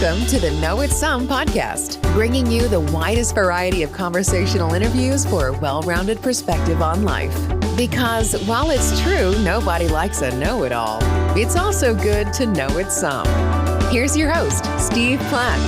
Welcome to the Know It's Some podcast, bringing you the widest variety of conversational interviews for a well-rounded perspective on life. Because while it's true nobody likes a know-it-all, it's also good to know it's some. Here's your host, Steve Platt.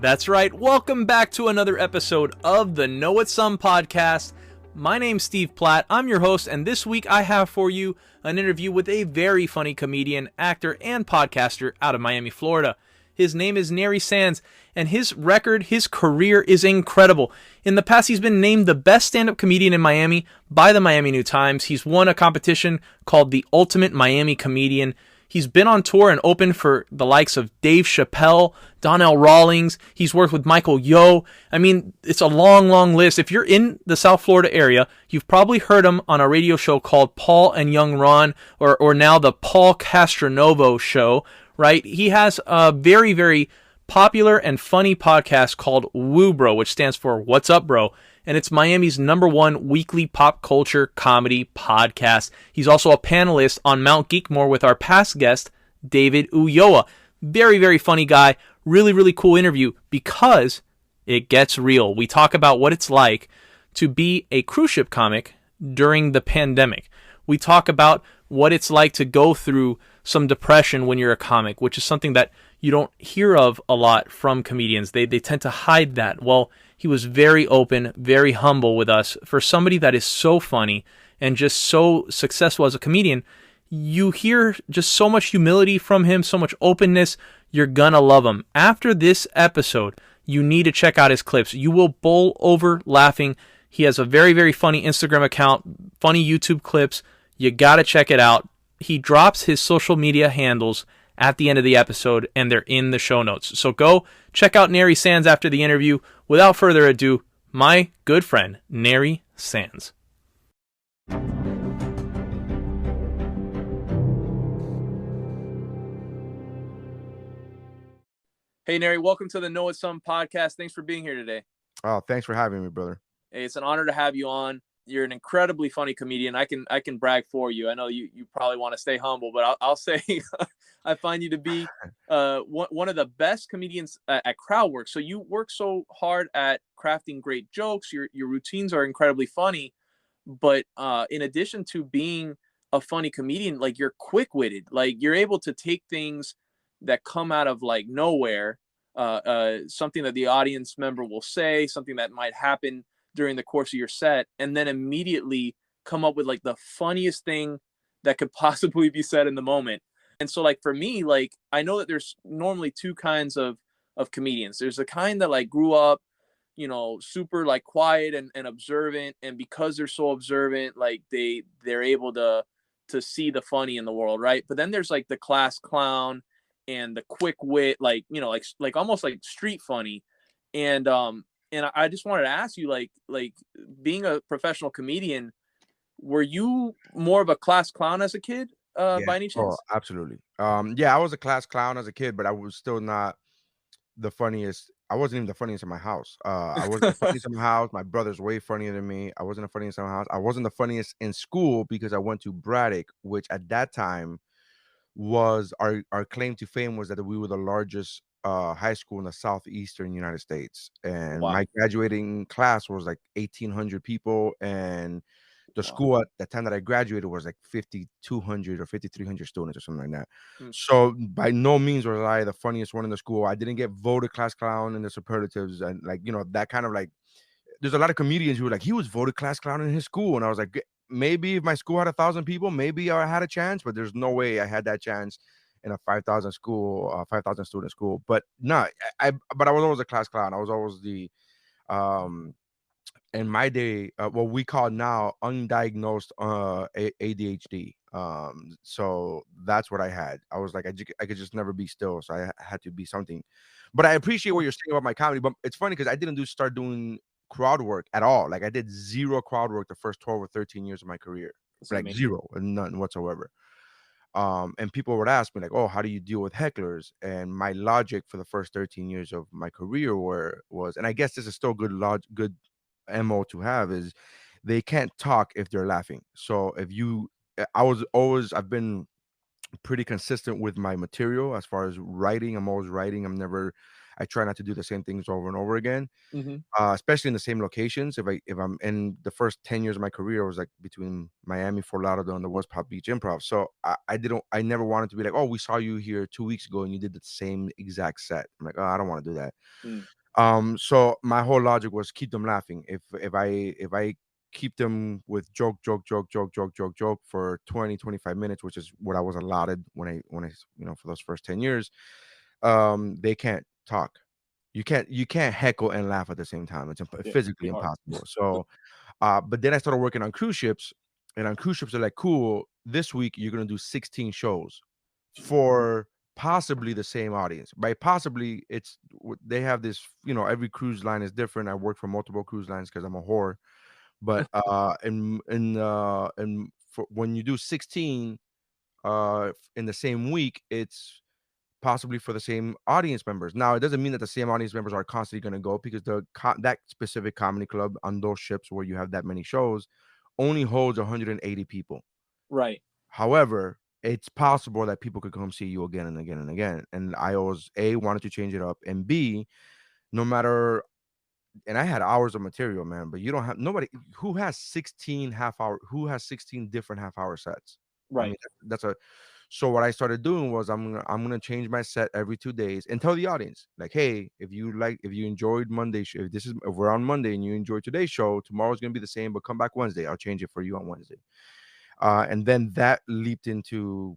That's right. Welcome back to another episode of the Know It's Some podcast. My name's Steve Platt. I'm your host, and this week I have for you an interview with a very funny comedian, actor, and podcaster out of Miami, Florida. His name is Nery Saenz, and his career is incredible. In the past, he's been named the best stand-up comedian in Miami by the Miami New Times. He's won a competition called the Ultimate Miami Comedian. He's been on tour and opened for the likes of Dave Chappelle, Donnell Rawlings. He's worked with Michael Yo. I mean, it's a long, long list. If you're in the South Florida area, you've probably heard him on a radio show called Paul and Young Ron, or now the Paul Castronovo Show, right? He has a very, very popular and funny podcast called Woo Bro, which stands for What's Up Bro? And it's Miami's #1 weekly pop culture comedy podcast. He's also a panelist on Mount Geekmore with our past guest, David Ulloa. Very, very funny guy. Really, really cool interview because it gets real. We talk about what it's like to be a cruise ship comic during the pandemic. We talk about what it's like to go through some depression when you're a comic, which is something that you don't hear of a lot from comedians. They tend to hide that. Well, he was very open, very humble with us. For somebody that is so funny and just so successful as a comedian, you hear just so much humility from him, so much openness. You're gonna love him. After this episode, you need to check out his clips. You will bowl over laughing. He has a very, very funny Instagram account, funny YouTube clips. You gotta check it out. He drops his social media handles at the end of the episode, and they're in the show notes. So go check out Nery Saenz after the interview. Without further ado, my good friend, Nery Saenz. Hey, Nery, welcome to the Know It's Some podcast. Thanks for being here today. Oh, thanks for having me, brother. Hey, it's an honor to have you on. You're an incredibly funny comedian. I can brag for you. I know you probably want to stay humble, but I'll say I find you to be one of the best comedians at crowd work. So you work so hard at crafting great jokes. Your routines are incredibly funny, but in addition to being a funny comedian, like you're quick-witted. Like you're able to take things that come out of like nowhere, something that the audience member will say, something that might happen during the course of your set, and then immediately come up with like the funniest thing that could possibly be said in the moment. And so like for me, like I know that there's normally two kinds of comedians. There's the kind that like grew up, super like quiet and observant, and because they're so observant, like they're able to see the funny in the world, right? But then there's like the class clown and the quick wit, like like almost like street funny. And I just wanted to ask you, like being a professional comedian, were you more of a class clown as a kid, by any chance? Oh, absolutely. Yeah, I was a class clown as a kid, but I was still not the funniest. I wasn't even the funniest in my house. I wasn't the funniest in my house. My brother's way funnier than me. I wasn't the funniest in my house. I wasn't the funniest in school because I went to Braddock, which at that time was our claim to fame was that we were the largest high school in the southeastern United States, and Wow. my graduating class was like 1,800 people, and the school at the time that I graduated was like 5,200 or 5,300 students or something like that. So by no means was I the funniest one in the school. I didn't get voted class clown in the superlatives, and like that kind of like. There's a lot of comedians who were like, he was voted class clown in his school, and I was like, maybe if my school had 1,000 people, maybe I had a chance, but there's no way I had that chance in a 5,000 student school. But no, but I was always a class clown. I was always the in my day what we call now undiagnosed ADHD. So that's what I had. I was like, I could just never be still, so I had to be something. But I appreciate what you're saying about my comedy. But it's funny because I didn't start doing crowd work at all. Like I did zero crowd work the first 12 or 13 years of my career. Like amazing. Zero and none whatsoever. And people would ask me like, oh, how do you deal with hecklers? And my logic for the first 13 years of my career was, and I guess this is still good MO to have, is they can't talk if they're laughing. So if you, I've been pretty consistent with my material as far as writing. I'm always writing. I try not to do the same things over and over again, Hmm. especially in the same locations. If I'm in the first 10 years of my career, I was like between Miami, Fort Lauderdale, and the West Palm Beach Improv. So I never wanted to be like, oh, we saw you here 2 weeks ago and you did the same exact set. I'm like, oh, I don't want to do that. Mm. So my whole logic was keep them laughing. If I keep them with joke for 20, 25 minutes, which is what I was allotted when I for those first 10 years, they can't talk. You can't heckle and laugh at the same time. It's Yeah, physically pretty hard. impossible. So but then I started working on cruise ships, and on cruise ships they're like, cool, this week you're gonna do 16 shows for possibly the same audience. By possibly, they have this, every cruise line is different. I work for multiple cruise lines because I'm a whore. But when you do 16 in the same week, it's possibly for the same audience members. Now, it doesn't mean that the same audience members are constantly going to go, because that specific comedy club on those ships where you have that many shows only holds 180 people. Right. However, it's possible that people could come see you again and again and again. And I always wanted to change it up, and B, no matter. And I had hours of material, man. But you don't have nobody who has 16 half hour, who has 16 different half hour sets. I mean, Right. that's a. So what I started doing was I'm gonna change my set every 2 days and tell the audience, like, hey, if you enjoyed Monday, if we're on Monday and you enjoyed today's show, tomorrow's gonna be the same, but come back Wednesday. I'll change it for you on Wednesday. And then that leaped into,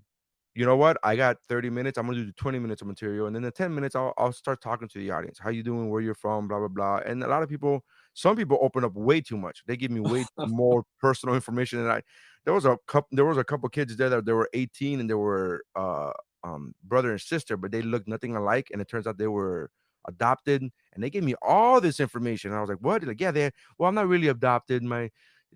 you know what? I got 30 minutes. I'm gonna do 20 minutes of material, and then the 10 minutes, I'll start talking to the audience. How you doing? Where you're from? Blah blah blah. And a lot of people, some people open up way too much. They give me way more personal information than I. There was a couple kids there that they were 18, and they were brother and sister, but they looked nothing alike. And it turns out they were adopted, and they gave me all this information. And I was like, what? Like, yeah, well, I'm not really adopted.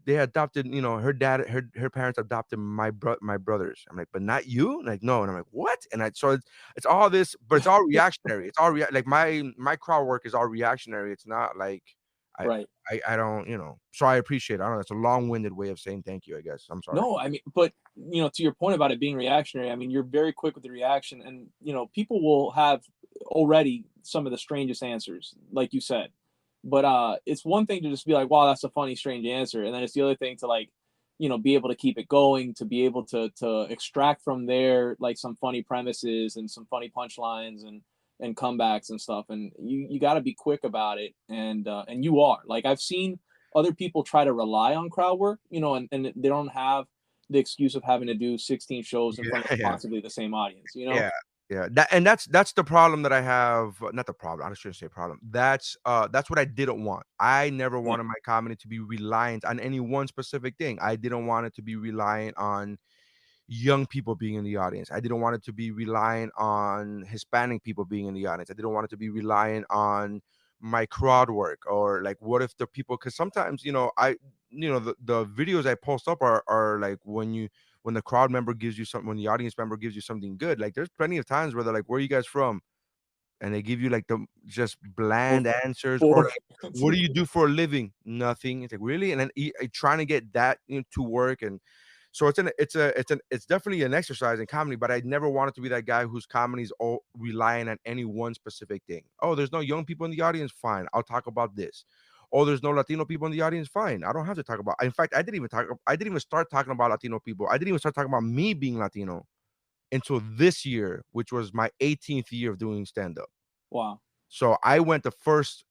They adopted, her parents adopted my brothers. I'm like, but not you? Like, no. And I'm like, what? And it's all this, but it's all reactionary. It's all like my crowd work is all reactionary. It's not like I Right. I don't, so I appreciate it. I don't know. It's a long-winded way of saying thank you, I guess. I'm sorry. No, I mean, but to your point about it being reactionary, I mean, you're very quick with the reaction, and people will have already some of the strangest answers, like you said. But it's one thing to just be like, "Wow, that's a funny, strange answer," and then it's the other thing to, like, be able to keep it going, to be able to extract from there like some funny premises and some funny punchlines and comebacks and stuff. And you got to be quick about it, and you are. Like, I've seen other people try to rely on crowd work, and they don't have the excuse of having to do 16 shows in front of Yeah, yeah. possibly the same audience. Yeah, yeah. That's the problem that I have. Not the problem. I shouldn't say problem. That's what I didn't want. I never Yeah. wanted my comedy to be reliant on any one specific thing. I didn't want it to be reliant on young people being in the audience. I didn't want it to be reliant on Hispanic people being in the audience. I didn't want it to be reliant on my crowd work, or like, what if the people, because sometimes, the videos I post up are like, when the crowd member gives you something, when the audience member gives you something good, like there's plenty of times where they're like, where are you guys from? And they give you like the just bland answers, or Or like, what do you do for a living? Nothing. It's like, really? And then trying to get that, to work. And so it's definitely an exercise in comedy, but I never wanted to be that guy whose comedy is all relying on any one specific thing. Oh, there's no young people in the audience, fine, I'll talk about this. Oh, there's no Latino people in the audience, fine, I don't have to talk about. In fact, I didn't even start talking about Latino people. I didn't even start talking about me being Latino until this year, which was my 18th year of doing stand-up. wow. So I went the first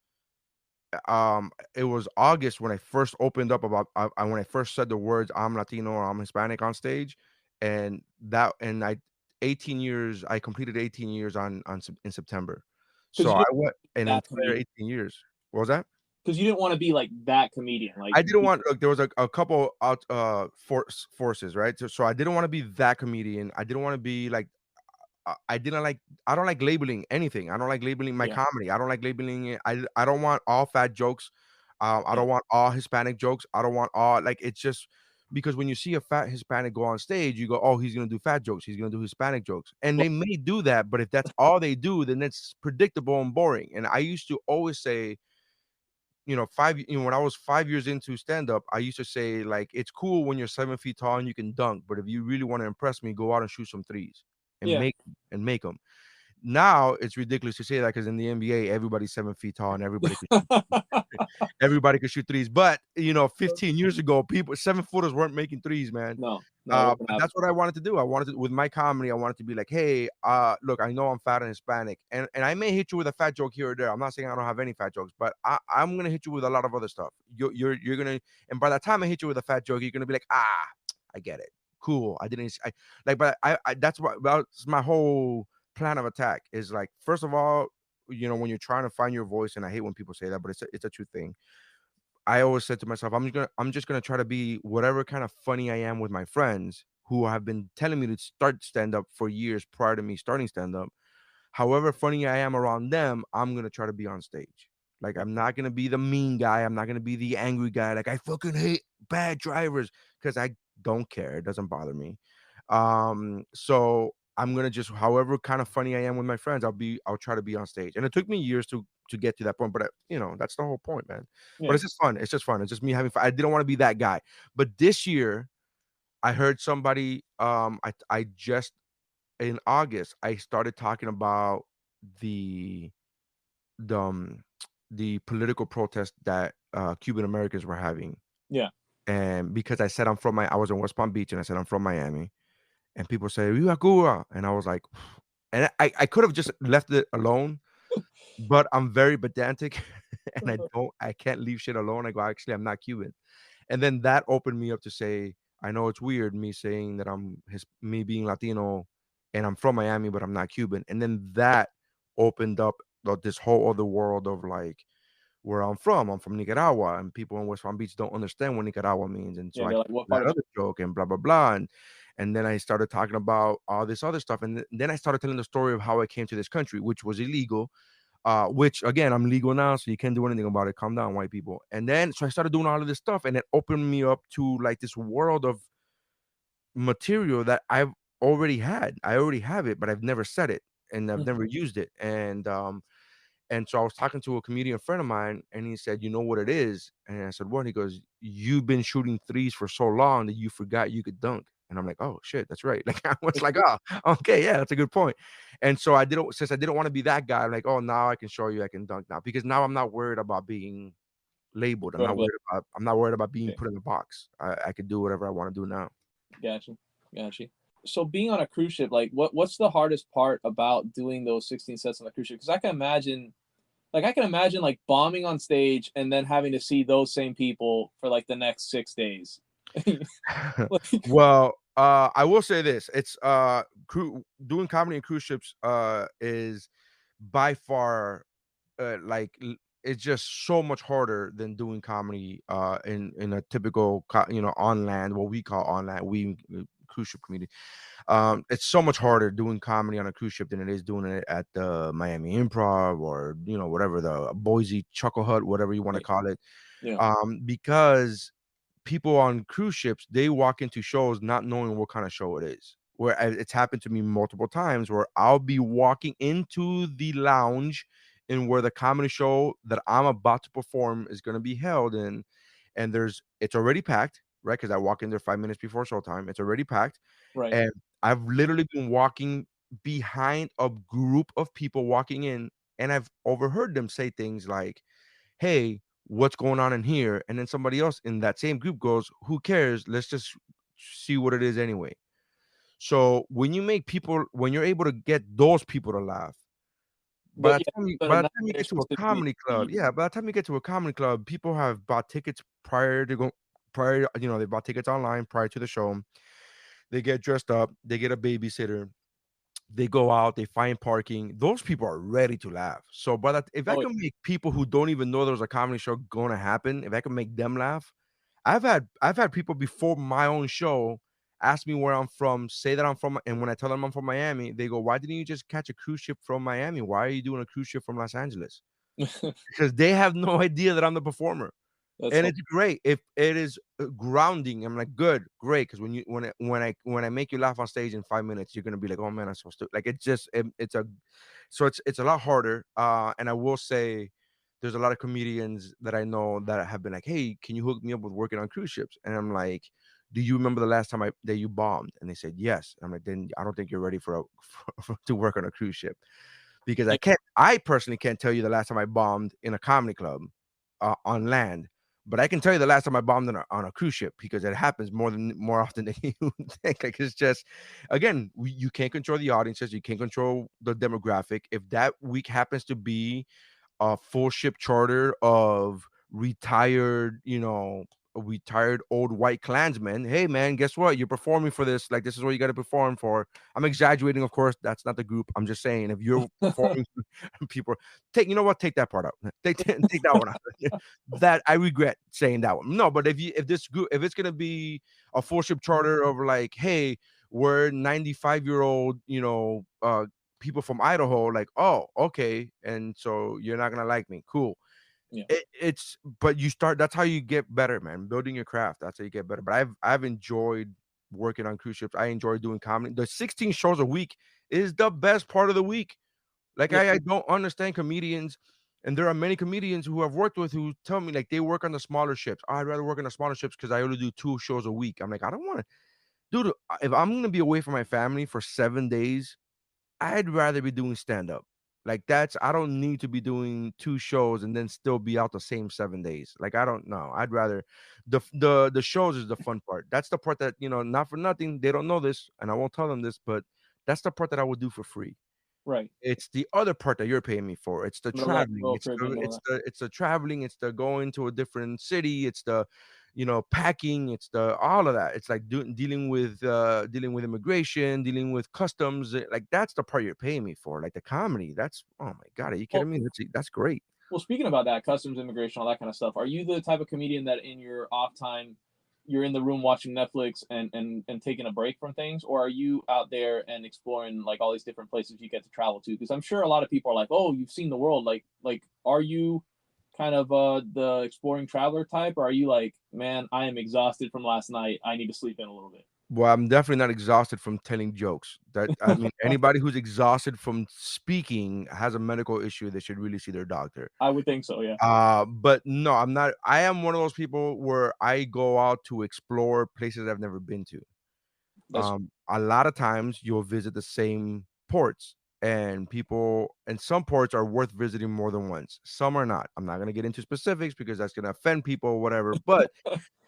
it was August when I first opened up about when I first said the words I'm Latino or I'm Hispanic on stage. And I 18 years, I completed 18 years in September. Because So you I didn't went an that entire comedian. 18 years. What was that? Because you didn't want to be like that comedian. Like, I didn't want, look, there was a couple out forces, right? So I didn't want to be that comedian. I didn't want to be like, I don't like labeling anything. I don't like labeling my yeah, comedy. I don't like labeling it. I don't want all fat jokes. I yeah, don't want all Hispanic jokes. I don't want all, like, it's just because when you see a fat Hispanic go on stage, you go, oh, he's gonna do fat jokes. He's gonna do Hispanic jokes, and well, they may do that. But if that's all they do, then it's predictable and boring. And I used to always say, when I was 5 years into stand up, I used to say like it's cool when you're 7 feet tall and you can dunk, but if you really want to impress me, go out and shoot some threes and Yeah. make them. Now it's ridiculous to say that because in the NBA, everybody's 7 feet tall and everybody could shoot threes. But 15 years ago, people 7 footers weren't making threes, man. No, But that's what I wanted to do. I wanted to, with my comedy, I wanted to be like, hey, look, I know I'm fat and Hispanic, and I may hit you with a fat joke here or there. I'm not saying I don't have any fat jokes, but I'm gonna hit you with a lot of other stuff. You're gonna, and by the time I hit you with a fat joke, you're gonna be like, I get it, cool. I didn't, but I that's what that's my whole plan of attack is like, first of all, when you're trying to find your voice, and I hate when people say that, but it's a true thing. I always said to myself, I'm just gonna try to be whatever kind of funny I am with my friends who have been telling me to start stand up for years prior to me starting stand up. However funny I am around them, I'm gonna try to be on stage. Like I'm not gonna be the mean guy. I'm not gonna be the angry guy. Like I fucking hate bad drivers because I don't care. It doesn't bother me. So I'm gonna just, however kind of funny I am with my friends, I'll try to be on stage. And it took me years to get to that point, but that's the whole point, man. But Yeah. it's just fun. It's just fun. It's just me having fun. I didn't want to be that guy. But this year, I heard somebody. I just in August I started talking about the the um, the political protest that Cuban Americans were having, Yeah. and because I said I was in West Palm Beach, and I said I'm from Miami, and people say "Viva Cuba," and I was like, and I could have just left it alone, but I'm very pedantic, and I can't leave shit alone. I go, actually, I'm not Cuban, and then that opened me up to say, I know it's weird me saying that me being Latino, and I'm from Miami, but I'm not Cuban, and then that opened up this whole other world of like where I'm from. I'm from Nicaragua, and people in West Palm Beach don't understand what Nicaragua means, and so Yeah. I They're told like, what part that of other joke and blah blah blah, and then I started talking about all this other stuff, and then I started telling the story of how I came to this country, which was illegal. Which again, I'm legal now, so you can't do anything about it. Calm down, white people. And then so I started doing all of this stuff, and it opened me up to like this world of material that I've already had. I already have it, but I've never said it and I've Mhm. never used it. And so I was talking to a comedian friend of mine, and he said, "You know what it is?" And I said, "What?" He goes, "You've been shooting threes for so long that you forgot you could dunk." And I'm like, "Oh shit, that's right." Like I was like, "Oh, okay, yeah, that's a good point." And so since I didn't want to be that guy, I'm like, "Oh, now I can show you I can dunk now," because now I'm not worried about being labeled. I'm not worried about being Okay. put in a box. I could do whatever I want to do now. Gotcha. So being on a cruise ship, like what's the hardest part about doing those 16 sets on a cruise ship? Because I can imagine like bombing on stage and then having to see those same people for like the next 6 days. Like, Well, I will say this: it's doing comedy in cruise ships is by far it's just so much harder than doing comedy in a typical on land, what we call on land, cruise ship comedy. It's so much harder doing comedy on a cruise ship than it is doing it at the Miami Improv or whatever, the Boise Chuckle Hut, whatever you want to call it. yeah. Because people on cruise ships, they walk into shows not knowing what kind of show it is. Where it's happened to me multiple times where I'll be walking into the lounge in where the comedy show that I'm about to perform is going to be held in, and it's already packed, right? Because I walk in there 5 minutes before showtime. It's already packed, Right. and I've literally been walking behind a group of people walking in, and I've overheard them say things like, "Hey, what's going on in here?" And then somebody else in that same group goes, "Who cares? Let's just see what it is anyway." So when you're able to get those people to laugh, by But the yeah, time you but by in the that time you get case, to a specifically, comedy club, yeah, by the time you get to a comedy club, people have bought tickets prior to go prior, they bought tickets online prior to the show. They get dressed up, they get a babysitter, they go out, they find parking. Those people are ready to laugh. So, but if I oh can make people who don't even know there's a comedy show going to happen, if I can make them laugh, I've had people before my own show ask me where I'm from, say that I'm from, and when I tell them I'm from Miami, they go, "Why didn't you just catch a cruise ship from Miami? Why are you doing a cruise ship from Los Angeles?" Because they have no idea that I'm the performer. that's And it's great if it is grounding. I'm like, good, great, because when I make you laugh on stage in 5 minutes, you're gonna be like, oh man, I'm so stupid. Like it's just it's a so it's a lot harder. And I will say there's a lot of comedians that I know that have been like, "Hey, can you hook me up with working on cruise ships?" And I'm like, "Do you remember the last time that you bombed?" And they said, "Yes." I'm like, "Then I don't think you're ready to work on a cruise ship, because I personally can't tell you the last time I bombed in a comedy club on land, but I can tell you the last time I bombed on a cruise ship, because it happens more often than you think. Like, it's just, again, you can't control the audiences, you can't control the demographic. If that week happens to be a full ship charter of retired, retired old white Klansmen. Hey man, guess what? You're performing for this. Like, this is what you got to perform for. I'm exaggerating, of course. That's not the group. I'm just saying, if you're performing, people take. You know what? Take that part out. Take that one out. That I regret saying that one. No, but if this group, if it's gonna be a full ship charter of like, hey, we're 95-year-old, people from Idaho, like, oh, okay, and so you're not gonna like me, cool. Yeah. But you start. That's how you get better, man. Building your craft. That's how you get better. But I've enjoyed working on cruise ships. I enjoy doing comedy. The 16 shows a week is the best part of the week. Like, Yeah. I don't understand comedians, and there are many comedians who I've worked with who tell me like they work on the smaller ships. Oh, I'd rather work on the smaller ships because I only do 2 shows a week. I'm like, I don't want to, dude. If I'm gonna be away from my family for 7 days, I'd rather be doing stand up. Like, I don't need to be doing 2 shows and then still be out the same 7 days. Like, I don't know. I'd rather the shows is the fun part. That's the part that, not for nothing. They don't know this, and I won't tell them this, but that's the part that I would do for free. Right. It's the other part that you're paying me for. It's the The Left traveling. Road Caribbean and all that. It's the traveling. It's the going to a different city. It's the, packing. It's the all of that. It's like dealing with immigration, dealing with customs. Like, that's the part you're paying me for. Like, the comedy. That's, oh my god, are you Well, kidding me? That's great. well, speaking about that, customs, immigration, all that kind of stuff. Are you the type of comedian that in your off time, you're in the room watching Netflix and taking a break from things, or are you out there and exploring like all these different places you get to travel to? Because I'm sure a lot of people are like, "Oh, you've seen the world." Like, are you kind of the exploring traveler type, or are you like, "Man, I am exhausted from last night. I need to sleep in a little bit." Well, I'm definitely not exhausted from telling jokes. That, I mean, anybody who's exhausted from speaking has a medical issue. They should really see their doctor. I would think so. Yeah, But no, I'm not. I am one of those people where I go out to explore places I've never been to. that's A lot of times you'll visit the same ports, and some ports are worth visiting more than once. Some are not. I'm not gonna get into specifics because that's gonna offend people or whatever. But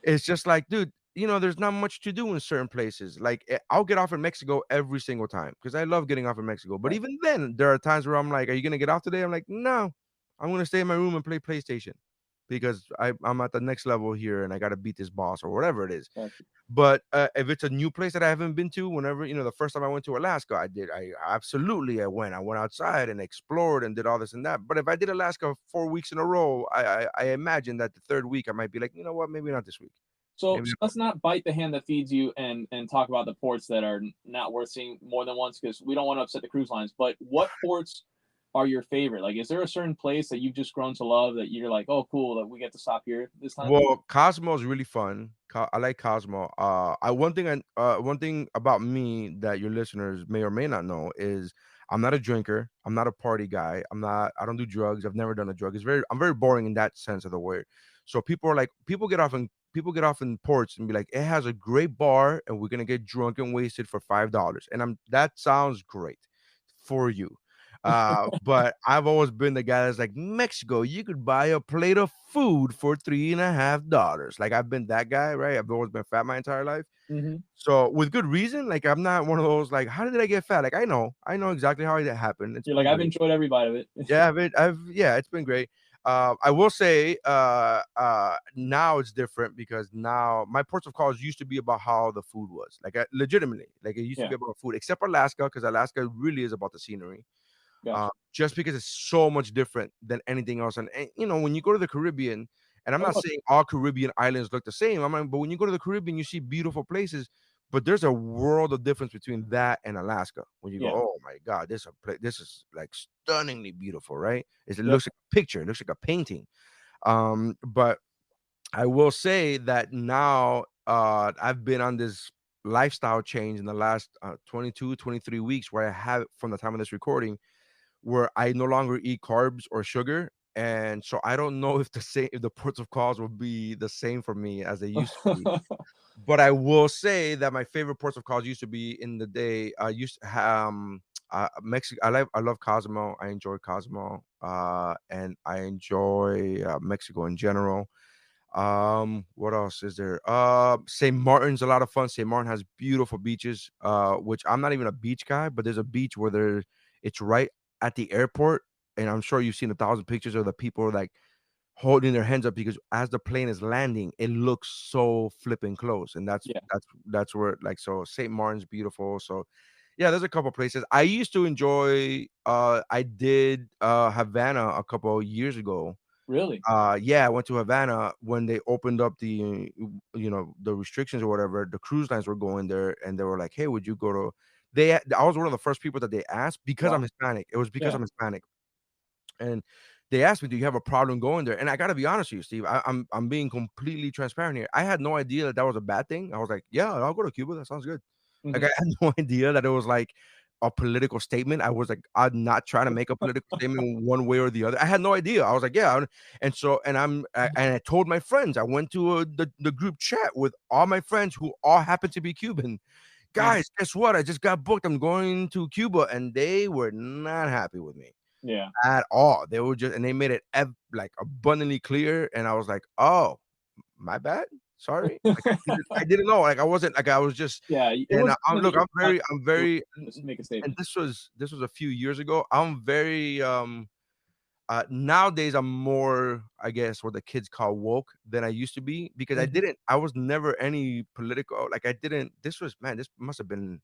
it's just like, dude, there's not much to do in certain places. Like, I'll get off in Mexico every single time because I love getting off in Mexico. But right. even then, there are times where I'm like, "Are you gonna get off today?" I'm like, "No, I'm gonna stay in my room and play PlayStation because I'm at the next level here and I gotta beat this boss or whatever it is." Gotcha. But if it's a new place that I haven't been to, whenever, the first time I went to Alaska, I absolutely, I went outside and explored and did all this and that. But if I did Alaska 4 weeks in a row, I imagine that the third week I might be like, you know what, maybe not this week. So, Maybe so let's not bite the hand that feeds you and talk about the ports that are not worth seeing more than once because we don't want to upset the cruise lines. But what ports are your favorite? Like, is there a certain place that you've just grown to love that you're like, oh, cool, that we get to stop here this time? Well, Cosmo is really fun. I like Cosmo. One thing about me that your listeners may or may not know is I'm not a drinker. I'm not a party guy. I don't do drugs. I've never done a drug. I'm very boring in that sense of the word. So people get off in ports and be like, it has a great bar and we're gonna get drunk and wasted for $5. And that sounds great for you. But I've always been the guy that's like, Mexico, you could buy a plate of food for $3.50. Like, I've been that guy, right? I've always been fat my entire life. Mm-hmm. So with good reason, like, I'm not one of those like, how did I get fat? Like, I know exactly how that happened. It's You're been like, I've great. enjoyed every bite of it. Yeah, yeah, it's been great. I will say, now it's different because now my ports of calls used to be about how the food was, like, legitimately, like, it used to Yeah, be about food, except Alaska, because Alaska really is about the scenery. gotcha. Just because it's so much different than anything else. And when you go to the Caribbean, and I'm Oh, not saying all Caribbean islands look the same. But when you go to the Caribbean, you see beautiful places, but there's a world of difference between that and Alaska. When you go, yeah, oh my God, this is like stunningly beautiful, right? It yep. looks like a picture, it looks like a painting. But I will say that now I've been on this lifestyle change in the last 22, 23 weeks where I have from the time of this recording where I no longer eat carbs or sugar, And so I don't know if the ports of calls will be the same for me as they used to be. But I will say that my favorite ports of calls used to be in the day. I used to Mexico. I love Cozumel. I enjoy Cozumel, and I enjoy Mexico in general. What else is there? St. Martin's a lot of fun. St. Martin has beautiful beaches. Which I'm not even a beach guy, but there's a beach where it's right at the airport, and I'm sure you've seen 1,000 pictures of the people like holding their hands up because as the plane is landing, it looks so flipping close, and that's Yeah. that's where like so St. Martin's beautiful. So yeah, there's a couple places I used to enjoy. I did Havana a couple of years ago. Really? Yeah, I went to Havana when they opened up the restrictions or whatever. The cruise lines were going there, and they were like, "Hey, would you go to?" I was one of the first people that they asked because I'm Wow. Hispanic. It was because Yeah. I'm Hispanic, and they asked me, "Do you have a problem going there?" And I gotta be honest with you, Steve. I'm being completely transparent here. I had no idea that was a bad thing. I was like, "Yeah, I'll go to Cuba. That sounds good." Like, Hmm. I had no idea that it was like a political statement. I was like, I'm not trying to make a political statement one way or the other. I had no idea. I was like, yeah. And I told my friends, I went to the group chat with all my friends who all happen to be Cuban. Hmm. Guys, guess what? I just got booked. I'm going to Cuba. And they were not happy with me Yeah. at all. They were just, and they made it like abundantly clear. And I was like, oh, my bad. Sorry. Like I didn't know. Like I wasn't like I was just Yeah. It and was look, I'm very just make a and statement. this was a few years ago. I'm very nowadays I'm more, I guess, what the kids call woke than I used to be because Mhm. I was never any political like I didn't this must have been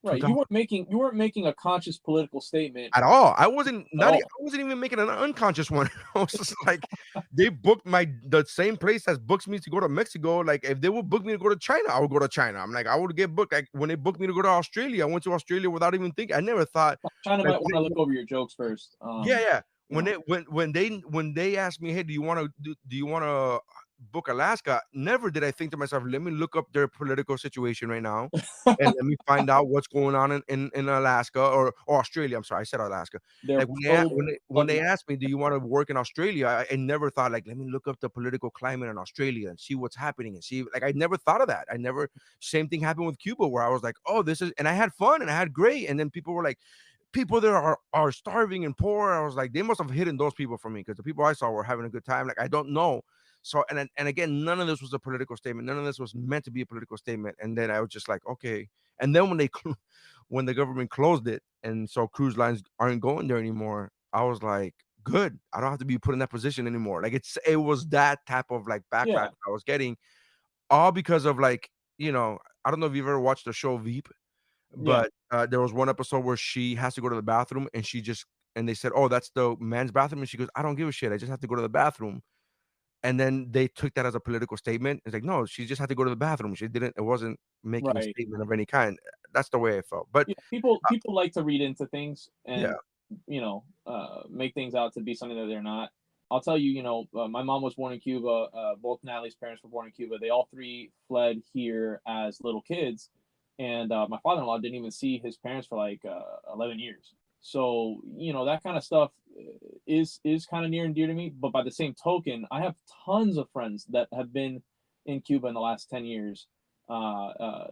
Right. 2000 You weren't making a conscious political statement at all. at all. I wasn't even making an unconscious one. I was just like, they booked the same place as books me to go to Mexico. Like, if they would book me to go to China, I would go to China. I'm like, I would get booked. Like, when they booked me to go to Australia, I went to Australia without even thinking. I never thought China like might want to look over your jokes first. yeah, yeah. You know. When they asked me, "Hey, do you want to book Alaska?" Never did I think to myself, "Let me look up their political situation right now, and let me find out what's going on in Alaska or Australia." I'm sorry, I said Alaska. They're Like pro when they bloody. asked me, "Do you want to work in Australia?" I never thought like, "Let me look up the political climate in Australia and see what's happening and see." Like I never thought of that. I never. Same thing happened with Cuba where I was like, "Oh, this is," and I had fun and I had great, and then people were like people there are starving and poor. I was like, they must have hidden those people from me because the people I saw were having a good time. Like I don't know. So and again, none of this was a political statement. None of this was meant to be a political statement. And then I was just like, okay. And then when the government closed it, and so cruise lines aren't going there anymore, I was like, good. I don't have to be put in that position anymore. Like it was that type of like backlash Yeah. I was getting, all because of like I don't know if you've ever watched the show Veep. Yeah. But, there was one episode where she has to go to the bathroom and they said, "Oh, that's the men's bathroom," and she goes, "I don't give a shit. I just have to go to the bathroom." And then they took that as a political statement. It's like, no, she just had to go to the bathroom. It wasn't making a Right. statement of any kind. That's the way I felt. But, Yeah. People like to read into things yeah, and make things out to be something that they're not. I'll tell you, my mom was born in Cuba. Both Natalie's parents were born in Cuba. They all three fled here as little kids, and my father-in-law didn't even see his parents for like 11 years. So that kind of stuff is kind of near and dear to me. But by the same token, I have tons of friends that have been in Cuba in the last 10 years. An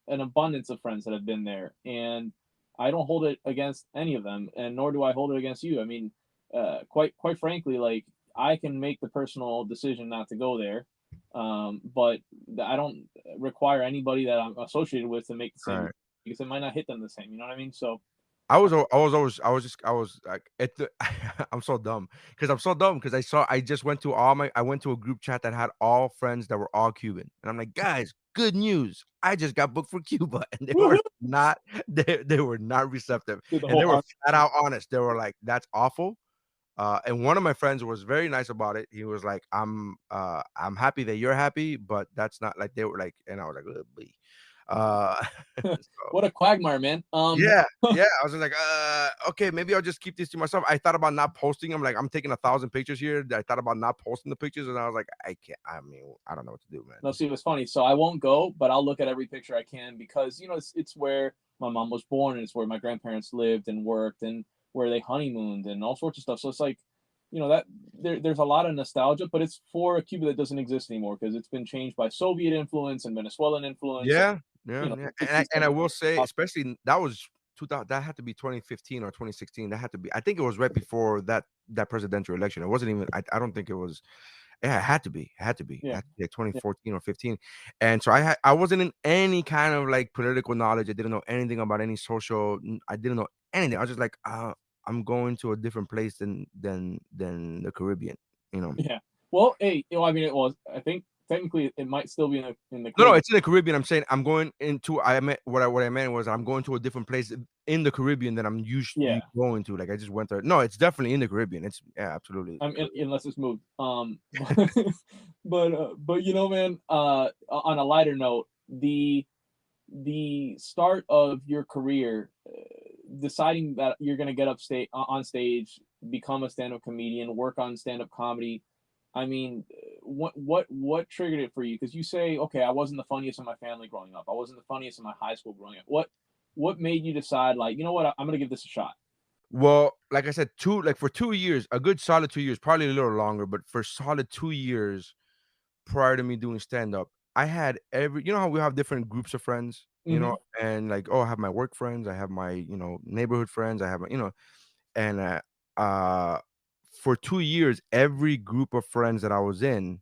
abundance of friends that have been there, and I don't hold it against any of them, and nor do I hold it against you. I mean, quite frankly, like I can make the personal decision not to go there, but I don't require anybody that I'm associated with to make the same right. because it might not hit them the same. You know what I mean? So I was like at the I'm so dumb because I'm so dumb because I just went to I went to a group chat that had all friends that were all Cuban, and I'm like, guys, good news, I just got booked for Cuba, and woohoo, they were not receptive, did the and whole they were arc. flat out honest. They were like, that's awful. And one of my friends was very nice about it. He was like, I'm happy that you're happy, but that's not like they were like, and I was like, "Ugh, boy." Uh, so What a quagmire, man. yeah, yeah. I was just like, okay, maybe I'll just keep this to myself. I thought about not posting them. Like, I'm taking 1,000 pictures here. I thought about not posting the pictures, and I was like, I can't. I mean, I don't know what to do, man. No, see, it was funny. So I won't go, but I'll look at every picture I can because it's where my mom was born and it's where my grandparents lived and worked and where they honeymooned and all sorts of stuff. So it's like, that there's a lot of nostalgia, but it's for a Cuba that doesn't exist anymore because it's been changed by Soviet influence and Venezuelan influence. Yeah, yeah, The yeah. 60s, And I 70s. will say, especially that was 2000. That had to be 2015 or 2016. That had to be. I think it was right before that presidential election. It wasn't even. I don't think it was. Yeah, it had to be. It had to be. It Yeah, had to be like yeah, 2014 or 15. And so I wasn't in any kind of like political knowledge. I didn't know anything about any social. I didn't know anything. I was just like, I'm going to a different place than the Caribbean. You know. yeah. Well, hey, I mean, it was. I think technically it might still be in the No, Caribbean. it's in the Caribbean. I'm saying I'm going into. I meant what I meant was I'm going to a different place in the Caribbean than I'm used Yeah, going to. Like I just went there. No, it's definitely in the Caribbean. It's absolutely. unless it's moved. But man. On a lighter note, the start of your career, deciding that you're going to get on stage, become a stand-up comedian, work on stand-up comedy. I mean, what triggered it for you? Because you say, okay, I wasn't the funniest in my family growing up. I wasn't the funniest in my high school growing up. What made you decide, like, you know what, I'm going to give this a shot? Well, like I said, for 2 years, a good solid 2 years, probably a little longer, but for solid 2 years prior to me doing stand up, I had you know how we have different groups of friends, Hmm. and like, oh, I have my work friends, I have my, neighborhood friends, I have my, and uh, for 2 years, every group of friends that I was in,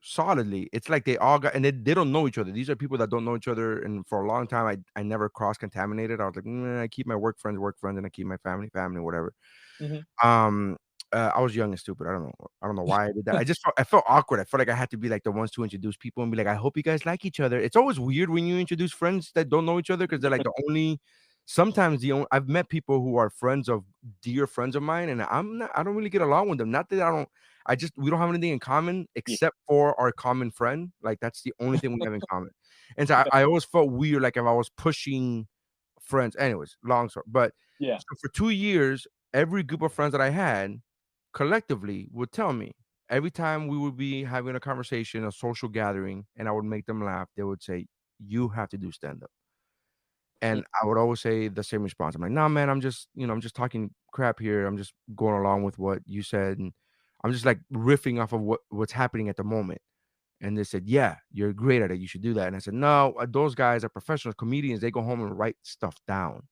solidly, it's like they all got, and they don't know each other. These are people that don't know each other, and for a long time, I never cross contaminated. I was like, I keep my work friends, and I keep my family, whatever. Hmm. Um, I was young and stupid. I don't know why I did that. I felt awkward. I felt like I had to be like the ones to introduce people and be like, I hope you guys like each other. It's always weird when you introduce friends that don't know each other because they're like the only. Sometimes I've met people who are friends of dear friends of mine, and I don't really get along with them. Not that I don't. We don't have anything in common Yeah. except for our common friend. Like that's the only thing we have in common. And so I always felt weird, like if I was pushing friends. Anyways, long story. But Yeah. so for 2 years, every group of friends that I had collectively would tell me every time we would be having a conversation, a social gathering, and I would make them laugh, they would say, "You have to do stand up." Mm. And I would always say the same response. I'm like, "Nah, man, I'm just talking crap here. I'm just going along with what you said, and I'm just like riffing off of what's happening at the moment." And they said, "Yeah, you're great at it. You should do that." And I said, "No, those guys are professional comedians. They go home and write stuff down."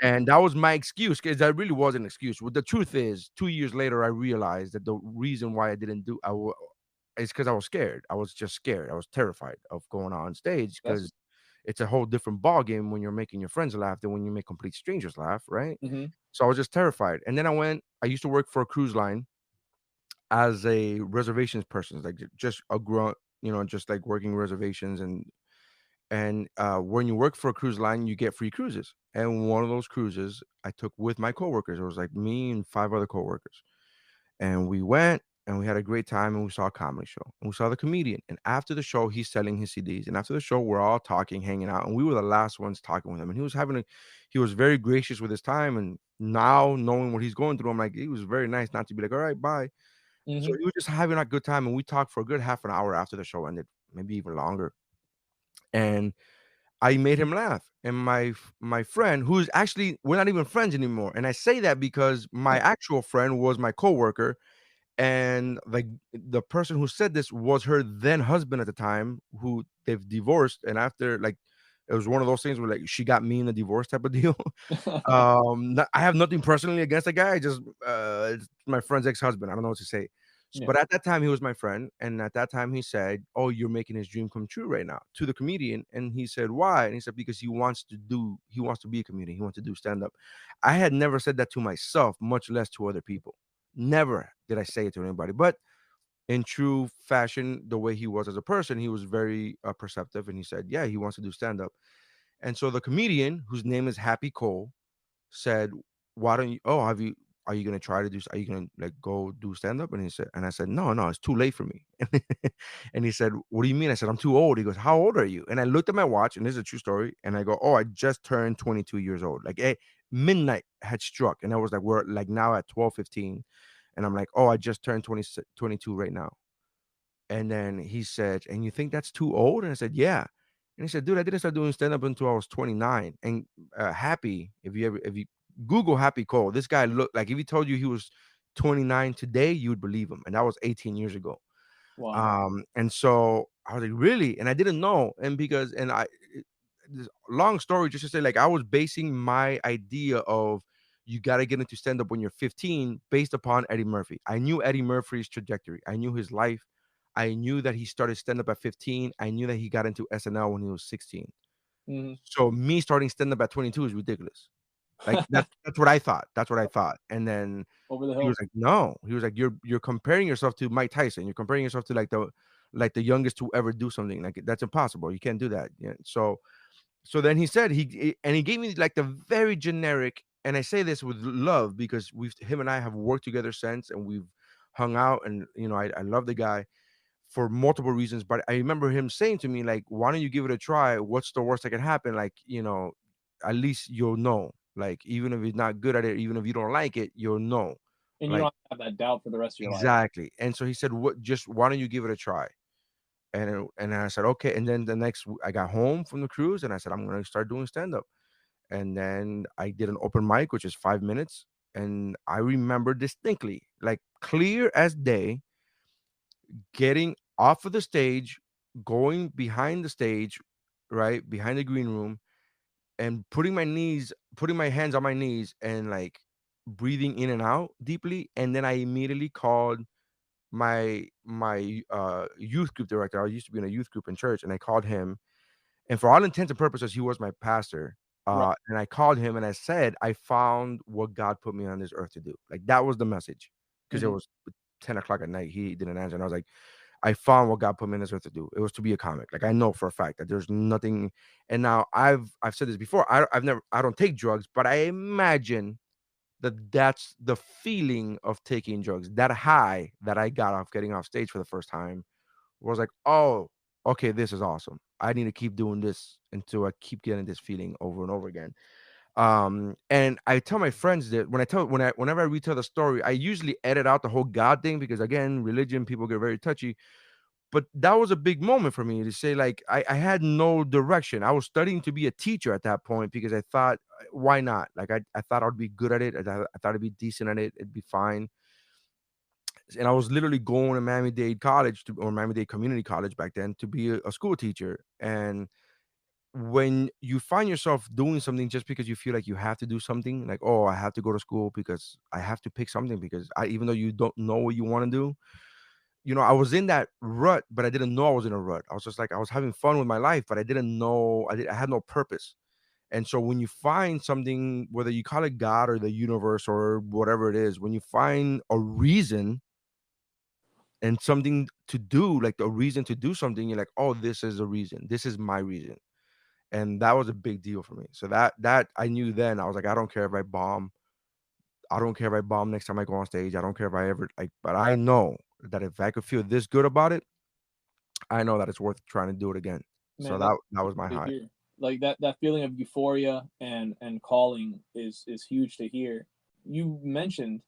And that was my excuse because that really was an excuse. Well, the truth is, 2 years later, I realized that the reason why I didn't do is because I was scared. I was just scared. I was terrified of going on stage That's. because it's a whole different ball game when you're making your friends laugh than when you make complete strangers laugh, right? Hmm. So I was just terrified. And then I used to work for a cruise line as a reservations person, like just a grunt, just like working reservations and when you work for a cruise line, you get free cruises. And one of those cruises I took with my coworkers. It was like me and five other coworkers. And we went and we had a great time and we saw a comedy show. And we saw the comedian. And after the show, he's selling his CDs. And after the show, we're all talking, hanging out. And we were the last ones talking with him. And he was very gracious with his time. And now knowing what he's going through, I'm like, he was very nice not to be like, all right, bye. So Hmm. he was just having a good time. And we talked for a good half an hour after the show ended, maybe even longer. And I made him laugh. And my friend, who's actually we're not even friends anymore. And I say that because my actual friend was my coworker, and like the person who said this was her then husband at the time, who they've divorced. And after like it was one of those things where like she got me in a divorce type of deal. I have nothing personally against the guy. I just it's my friend's ex-husband. I don't know what to say. Yeah. But at that time, he was my friend, and at that time, he said, "Oh, you're making his dream come true right now." To the comedian, and he said, "Why?" And he said, "Because he wants to be a comedian. He wants to do stand up." I had never said that to myself, much less to other people. Never did I say it to anybody. But in true fashion, the way he was as a person, he was very perceptive, and he said, "Yeah, he wants to do stand up." And so the comedian, whose name is Happy Cole, said, "Why don't you? Oh, have you? Are you gonna try to do? Are you gonna like go do stand up?" And I said, "No, no, it's too late for me." And he said, "What do you mean?" I said, "I'm too old." He goes, "How old are you?" And I looked at my watch, and this is a true story. And I go, "Oh, I just turned 22 years old." Like, midnight had struck, and I was like, "We're like now at 12:15," and I'm like, "Oh, I just turned 22 right now." And then he said, "And you think that's too old?" And I said, "Yeah." And he said, "Dude, I didn't start doing stand up until I was 29." And Happy, if you Google Happy Cole. This guy looked like, if he told you he was 29 today, you would believe him, and that was 18 years ago. Wow. And so I was like, really? And I didn't know. And because, and I, this long story just to say, like, I was basing my idea of you got to get into stand up when you're 15 based upon Eddie Murphy. I knew Eddie Murphy's trajectory, I knew his life. I knew that he started stand up at 15. I knew that he got into SNL when he was 16. Hmm. So me starting stand up at 22 is ridiculous. Like that's what I thought. That's what I thought. And then Over the he hill. was like, "No." He was like, "You're comparing yourself to Mike Tyson. You're comparing yourself to like the youngest to ever do something. Like that's impossible. You can't do that." Yeah. So then he said and he gave me like the very generic. And I say this with love because him and I have worked together since, and we've hung out. And I love the guy for multiple reasons. But I remember him saying to me, like, "Why don't you give it a try? What's the worst that can happen? Like, at least you'll know. Like, even if it's not good at it, even if you don't like it, you'll know." And you Like, don't have that doubt for the rest of your life. exactly. And so he said, why don't you give it a try?" And I said, "Okay." And then I got home from the cruise, and I said, "I'm gonna start doing stand up." And then I did an open mic, which is 5 minutes. And I remember distinctly, like clear as day, getting off of the stage, going behind the stage, right behind the green room, and putting my hands on my knees, and like breathing in and out deeply. And then I immediately called my youth group director. I used to be in a youth group in church, and I called him. And for all intents and purposes, he was my pastor. Right. And I called him and I said, "I found what God put me on this earth to do." Like, that was the message, because it Hmm. was 10 o'clock at night. He didn't answer, and I was like, "I found what God put me on this earth to do. It was to be a comic." Like, I know for a fact that there's nothing. And now I've said this before. I don't take drugs, but I imagine that's the feeling of taking drugs. That high that I got off getting off stage for the first time was like, "Oh, okay, this is awesome. I need to keep doing this until I keep getting this feeling over and over again." And I tell my friends that whenever I retell the story, I usually edit out the whole God thing, because again, religion, people get very touchy. But that was a big moment for me to say, like, I had no direction. I was studying to be a teacher at that point, because I thought, why not? Like, I thought I'd be good at it. I thought I'd be decent at it. It'd be fine. And I was literally going to Miami-Dade College, or Miami-Dade Community College back then, to be a school teacher. And when you find yourself doing something just because you feel like you have to do something, like, "Oh, I have to go to school because I have to pick something," because even though you don't know what you want to do, I was in that rut, but I didn't know I was in a rut. I was just like, I was having fun with my life, but I didn't know, I had no purpose. And so when you find something, whether you call it God or the universe or whatever it is, when you find a reason and something to do, like a reason to do something, you're like, "Oh, this is a reason. This is my reason." And that was a big deal for me. So that I knew then. I was like, I don't care if I bomb. I don't care if I bomb next time I go on stage. I don't care if I ever, like, but I know that if I could feel this good about it, I know that it's worth trying to do it again. So Man, that's that was my huge to high. hear. Like that feeling of euphoria and calling is huge to hear. You mentioned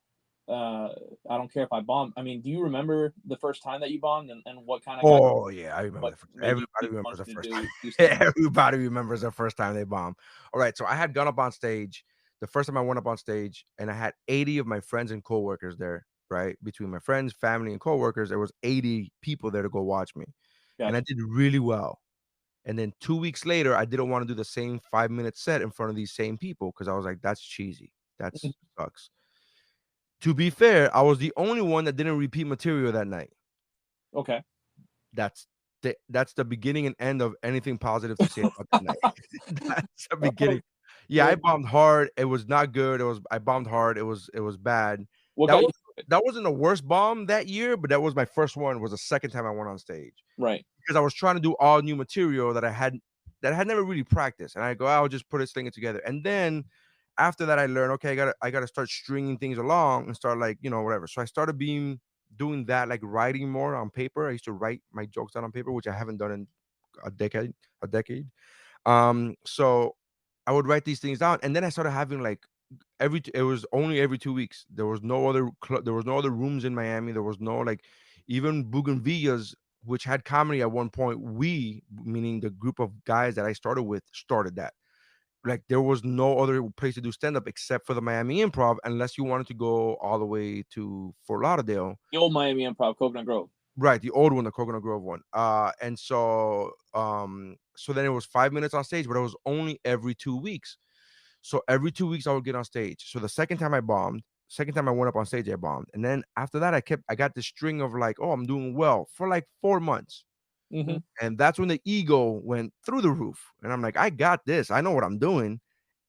I don't care if I bomb. I mean, do you remember the first time that you bombed and what kind of got Oh yeah, I remember what the first. made you Everybody feel remembers the wanted to first do time. stand up? Everybody remembers the first time they bombed. All right, so I had gone up on stage. The first time I went up on stage, and I had 80 of my friends and coworkers there. Right, between my friends, family, and coworkers, there was 80 people there to go watch me, and I Gotcha. did really well. And then 2 weeks later, I didn't want to do the same 5 minute set in front of these same people, because I was like, "That's cheesy. That's sucks." To be fair, I was the only one that didn't repeat material that night. Okay. That's the beginning and end of anything positive to say about that night. That's the Oh, beginning. Yeah, I good. bombed hard. It was not good. I bombed hard. It was bad. What That got you was through it? that wasn't the worst bomb that year, but that was my first one. It was the second time I went on stage, Right. because I was trying to do all new material that I had never really practiced. And I go, "I'll just put it, sling it together." And then after that, I learned, okay, I gotta start stringing things along and start, like, whatever. So I started doing that, like writing more on paper. I used to write my jokes down on paper, which I haven't done in a decade. A decade. So I would write these things down, and then I started having, like, it was only every 2 weeks. There was no other rooms in Miami. There was no, like, even Bougainvilleas, which had comedy at one point. We, meaning the group of guys that I started with, started that. like there was no other place to do stand-up except for the Miami Improv, unless you wanted to go all the way to Fort Lauderdale. The old Miami Improv, Coconut Grove. Right, the old one, the Coconut Grove one. And so then it was 5 minutes on stage, but it was only every 2 weeks. So every 2 weeks I would get on stage. So the second time I bombed, second time I went up on stage, I bombed. And then after that, I got this string of like, oh, I'm doing well for like 4 months. Mm-hmm. And that's when the ego went through the roof. And I'm like, I got this. I know what I'm doing.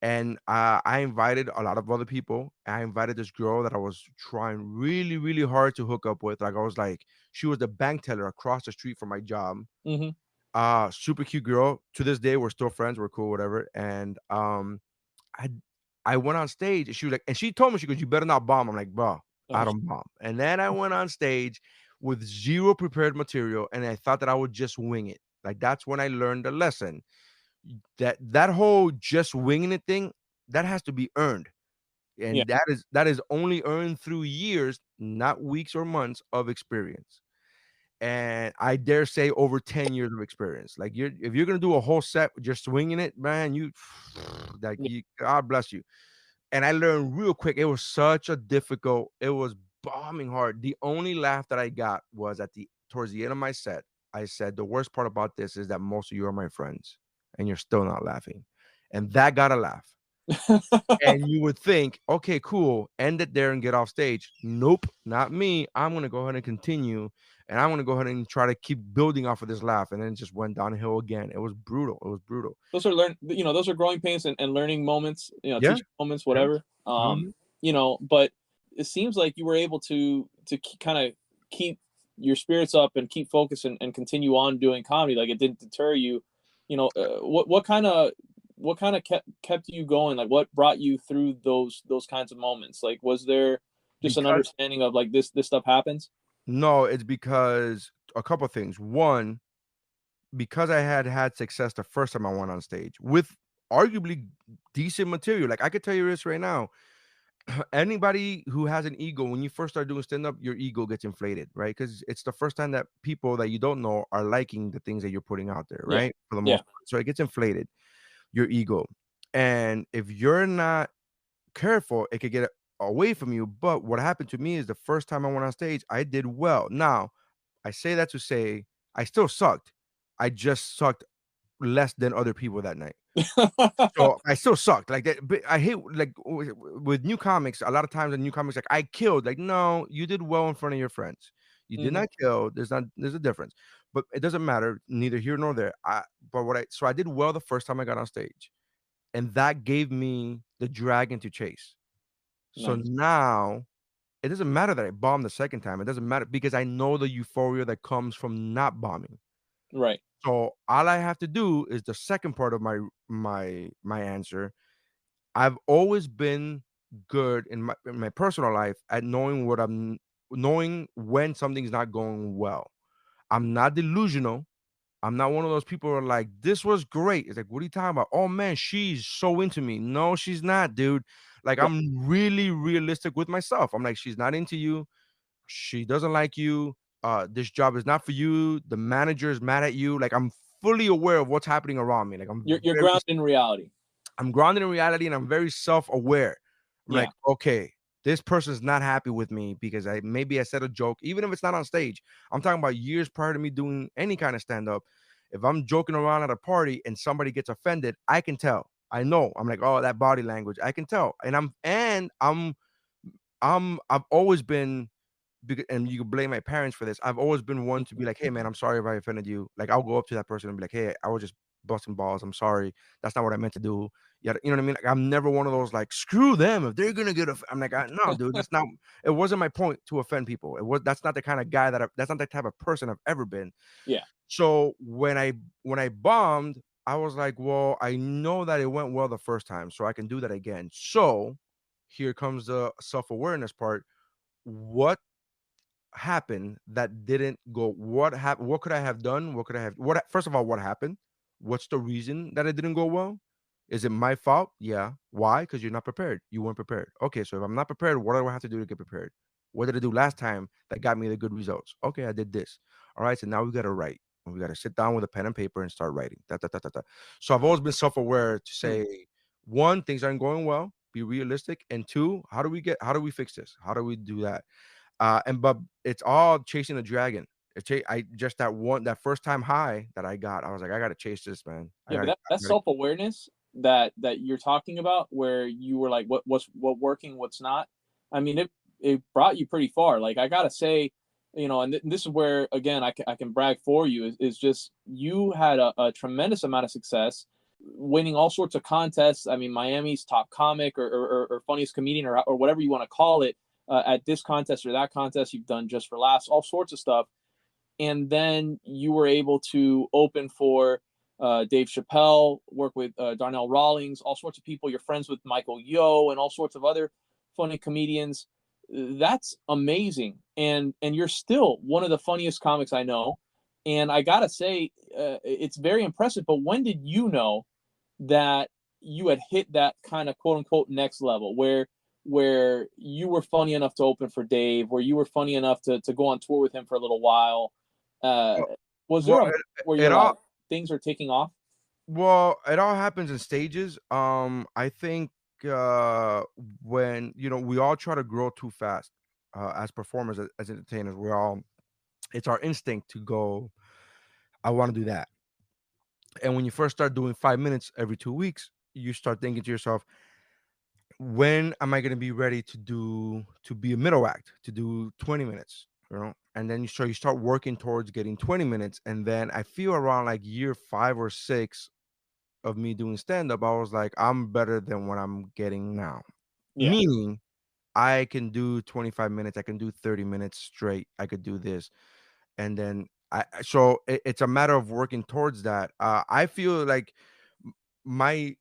And I invited a lot of other people. I invited this girl that I was trying really, really hard to hook up with. Like I was like, she was the bank teller across the street from my job. Mm-hmm. Super cute girl. To this day, we're still friends. We're cool, whatever. And I I went on stage and she was like, and she told me, she goes, you better not bomb. I'm like, bro, I Oh, don't bomb. And then I went on stage with zero prepared material and I thought that I would just wing it. Like that's when I learned the lesson. That whole just winging it thing, that has to be earned. yeah. And that is only earned through years, not weeks or months of experience. And I dare say over 10 years of experience. Like if you're gonna do a whole set just swinging it, man, you like Yeah. you God bless you. And I learned real quick. It was such a difficult, it was bombing hard. The only laugh that I got was towards the end of my set. I said, the worst part about this is that most of you are my friends and you're still not laughing. And that got a laugh. And you would think, okay, cool, end it there and get off stage. Nope, not me. I'm gonna go ahead and continue, and I'm gonna go ahead and try to keep building off of this laugh. And then it just went downhill again. It was brutal. It was brutal. Those are those are growing pains and learning moments, Yeah. teaching moments, Yeah. whatever. Mhm. But it seems like you were able to kind of keep your spirits up and keep focus and continue on doing comedy. Like it didn't deter you. What kind of kept you going? Like what brought you through those kinds of moments? Like was there just an Because understanding of like this stuff happens? no, it's because a couple things. One, because I had success the first time I went on stage with arguably decent material. Like I could tell you this right now. Anybody who has an ego, when you first start doing stand-up, your ego gets inflated, right? Because it's the first time that people that you don't know are liking the things that you're putting out there, Yeah, right? For the yeah, most part. So it gets inflated, your ego. And if you're not careful, it could get away from you. But what happened to me is the first time I went on stage, I did well. Now, I say that to say I still sucked. I just sucked less than other people that night. So I still sucked like that. But I hate like with new comics. A lot of times in new comics, like I killed. Like no, you did well in front of your friends. You did Mhm. not kill. There's a difference, but it doesn't matter. Neither here nor there. So I did well the first time I got on stage, and that gave me the dragon to chase. So Nice, now it doesn't matter that I bombed the second time. It doesn't matter because I know the euphoria that comes from not bombing. right. So all I have to do is the second part of my answer. I've always been good in my personal life at knowing when something's not going well. I'm not delusional. I'm not one of those people who are like, this was great. It's like, what are you talking about? Oh man, she's so into me. No, she's not, dude. Like, Right. I'm really realistic with myself. I'm like, she's not into you. She doesn't like you. This job is not for you. The manager is mad at you. Like, I'm fully aware of what's happening around me. Like, You're grounded in reality. I'm grounded in reality and I'm very self-aware. I'm Yeah. like, okay, this person's not happy with me because maybe I said a joke, even if it's not on stage. I'm talking about years prior to me doing any kind of stand-up. If I'm joking around at a party and somebody gets offended, I can tell. I know. I'm like, oh, that body language. I can tell. I've always been, and you can blame my parents for this. I've always been one to be like, hey man, I'm sorry if I offended you. Like I'll go up to that person and be like, hey, I was just busting balls. I'm sorry. That's not what I meant to do. Yeah, you know what I mean? Like I'm never one of those like, screw them if they're gonna I'm like, no, dude, that's not. It wasn't my point to offend people. That's not the kind of guy that's not the type of person I've ever been. Yeah. So when I bombed, I was like, well, I know that it went well the first time, so I can do that again. So here comes the self-awareness part. What happened that didn't go? What happened? What could I have done? What could I have? First of all, what happened? What's the reason that it didn't go well? Is it my fault? Yeah. Why? Because you're not prepared. You weren't prepared. Okay, so if I'm not prepared, what do I have to do to get prepared? What did I do last time that got me the good results? Okay, I did this. All right, so now we got to write. We got to sit down with a pen and paper and start writing. Da, da, da, da, da. So I've always been self-aware to Hmm. say one, things aren't going well. Be realistic, and two, how do we fix this? How do we do that? But it's all chasing the dragon. I just that first time high that I got, I was like, I gotta chase this, man. Yeah, but that self-awareness that you're talking about, where you were like, what working, what's not. I mean, it brought you pretty far. Like, I gotta say, and this is where, again, I can brag for you, is just you had a tremendous amount of success, winning all sorts of contests. I mean, Miami's top comic, or funniest comedian, or whatever you want to call it, at this contest or that contest. You've done Just for Laughs, all sorts of stuff. And then you were able to open for Dave Chappelle, work with Darnell Rawlings, all sorts of people. You're friends with Michael Yo and all sorts of other funny comedians. That's amazing, and you're still one of the funniest comics I know. And I gotta say, it's very impressive. But when did you know that you had hit that kind of quote unquote next level, where you were funny enough to open for Dave, where you were funny enough to go on tour with him for a little while? Uh, was there Well, a where you're like, things are taking off? Well, it all happens in stages. I think when we all try to grow too fast as performers, as entertainers, it's our instinct to go, I want to do that. And when you first start doing 5 minutes every 2 weeks, you start thinking to yourself, when am I going to be ready to be a middle act, to do 20 minutes, and then you start working towards getting 20 minutes. And then I feel around like year 5 or 6 of me doing stand up, I was like, I'm better than what I'm getting now. Yeah. Meaning I can do 25 minutes, I can do 30 minutes straight, I could do this. And then it's a matter of working towards that. I feel like my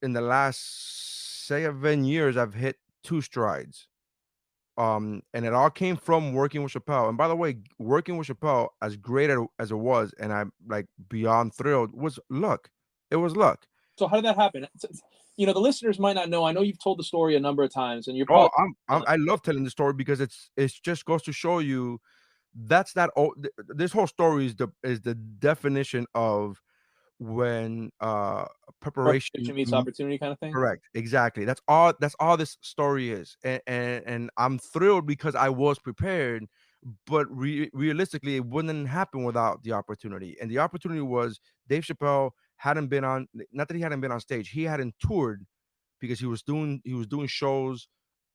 in the last 7 years, I've hit 2 strides. And it all came from working with Chappelle. And by the way, working with Chappelle, as great as it was, and I'm like beyond thrilled, was luck. It was luck. So how did that happen? The listeners might not know. I know you've told the story a number of times, and you're Oh, probably. I love telling the story because it's just goes to show you that's not this whole story is the definition of when preparation meets opportunity kind of thing. Correct. Exactly. That's all this story is. And I'm thrilled because I was prepared, but realistically it wouldn't happen without the opportunity. And the opportunity was Dave Chappelle hadn't been on, not that he hadn't been on stage, he hadn't toured because he was doing shows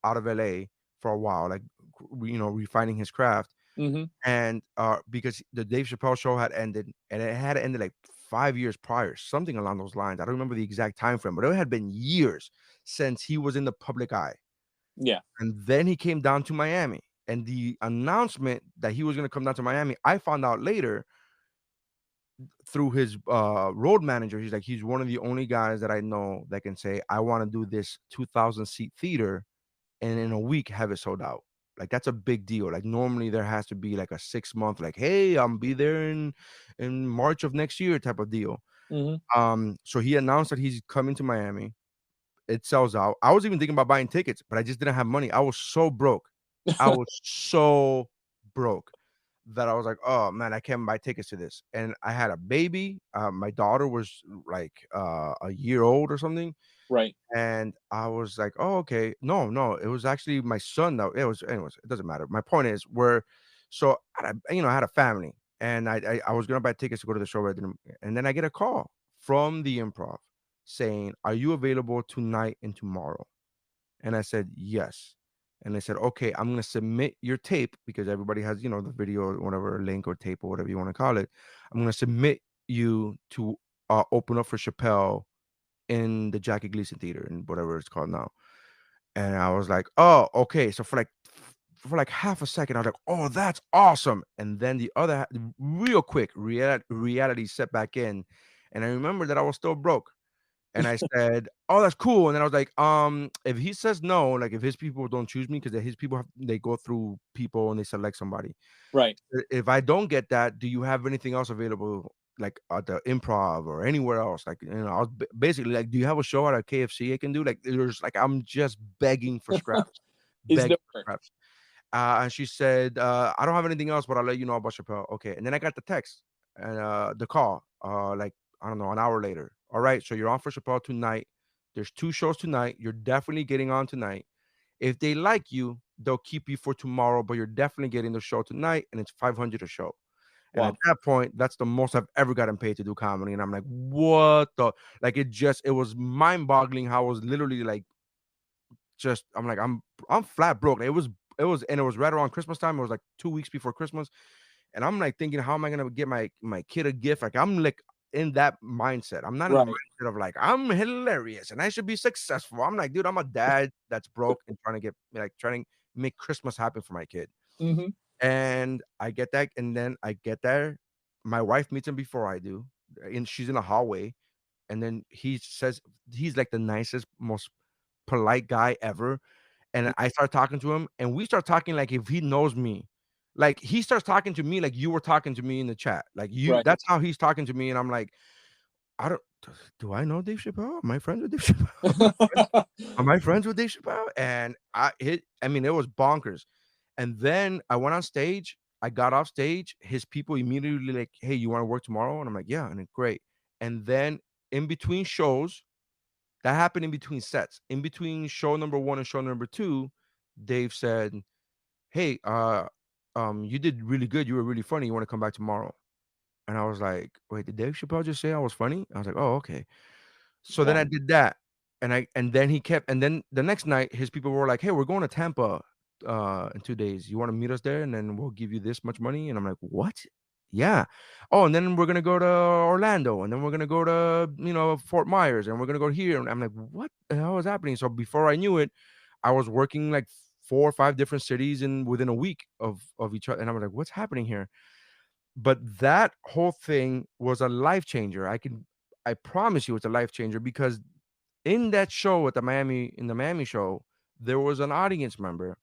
out of LA for a while, like refining his craft. Mm-hmm. And because the Dave Chappelle show had ended, and it had ended like 5 years prior, something along those lines. I don't remember the exact time frame, but it had been years since he was in the public eye. Yeah. And then he came down to Miami, and the announcement that he was going to come down to Miami, I found out later through his road manager. He's one of the only guys that I know that can say, I want to do this 2,000 seat theater and in a week have it sold out. Like, that's a big deal. Like, normally there has to be like a 6 month, like, hey, I'm be there in March of next year type of deal. Mm-hmm. So he announced that he's coming to Miami. It sells out. I was even thinking about buying tickets, but I just didn't have money. I was so broke. I was so broke that I was like, oh man, I can't buy tickets to this. And I had a baby. My daughter was like a year old or something. Right. And I was like, oh, okay. No, it was actually my son. Though it was, anyways, it doesn't matter. My point is, I had a family, and I was gonna buy tickets to go to the show, but I didn't. And then I get a call from the Improv saying, are you available tonight and tomorrow? And I said, yes. And they said, okay, I'm gonna submit your tape because everybody has, the video or whatever, link or tape or whatever you want to call it. I'm gonna submit you to open up for Chappelle in the Jackie Gleason Theater and whatever it's called now. And I was like, oh, okay. So for like half a second, I was like, oh, that's awesome. And then the other real quick reality set back in. And I remember that I was still broke. And I said, oh, that's cool. And then I was like, if he says no, like if his people don't choose me, because his people they go through people and they select somebody. Right. If I don't get that, do you have anything else available, like at the Improv or anywhere else? Like, I was basically like, do you have a show at a KFC I can do? Like, there's like, I'm just begging for scraps. Begging for scraps. And she said, I don't have anything else, but I'll let you know about Chappelle. Okay. And then I got the text and the call, like, I don't know, an hour later. All right, so you're on for Chappelle tonight. There's 2 shows tonight. You're definitely getting on tonight. If they like you, they'll keep you for tomorrow, but you're definitely getting the show tonight, and it's 500 a show. And at Wow. that point, that's the most I've ever gotten paid to do comedy. And I'm like, what the? Like, it was mind boggling how I was literally like, I'm like, I'm flat broke. And it was right around Christmas time. It was like 2 weeks before Christmas. And I'm like thinking, how am I gonna get my kid a gift? Like, I'm like in that mindset. I'm not in the Right. mindset of like, I'm hilarious and I should be successful. I'm like, dude, I'm a dad that's broke and trying to make Christmas happen for my kid. Mm-hmm. And I get that, and then I get there. My wife meets him before I do, and she's in a hallway. And then he says he's like the nicest, most polite guy ever. And I start talking to him, and we start talking like if he knows me. Like he starts talking to me like you were talking to me in the chat. Like you, Right. that's how he's talking to me. And I'm like, I don't do I know Dave Chappelle? Am I friends with Dave Chappelle? Am I friends with Dave Chappelle? And I mean, it was bonkers. And then I went on stage. I got off stage. His people immediately like, "Hey, you want to work tomorrow?" And I'm like, "Yeah," and then great. And then in between shows, that happened in between sets. In between show number one and show number two, Dave said, "Hey, you did really good. You were really funny. You want to come back tomorrow?" And I was like, "Wait, did Dave Chappelle just say I was funny?" I was like, "Oh, okay." So then Wow. I did that, and then he kept, and then the next night, his people were like, "Hey, we're going to Tampa, in 2 days. You want to meet us there, and then we'll give you this much money." And I'm like, "What?" Yeah. Oh, and then we're gonna go to Orlando, and then we're gonna go to Fort Myers, and we're gonna go here. And I'm like, "What the hell is happening?" So before I knew it, I was working like 4 or 5 different cities in within a week of each other, and I was like, "What's happening here?" But that whole thing was a life changer. I promise you, it's a life changer because in that show in the Miami show, there was an audience member.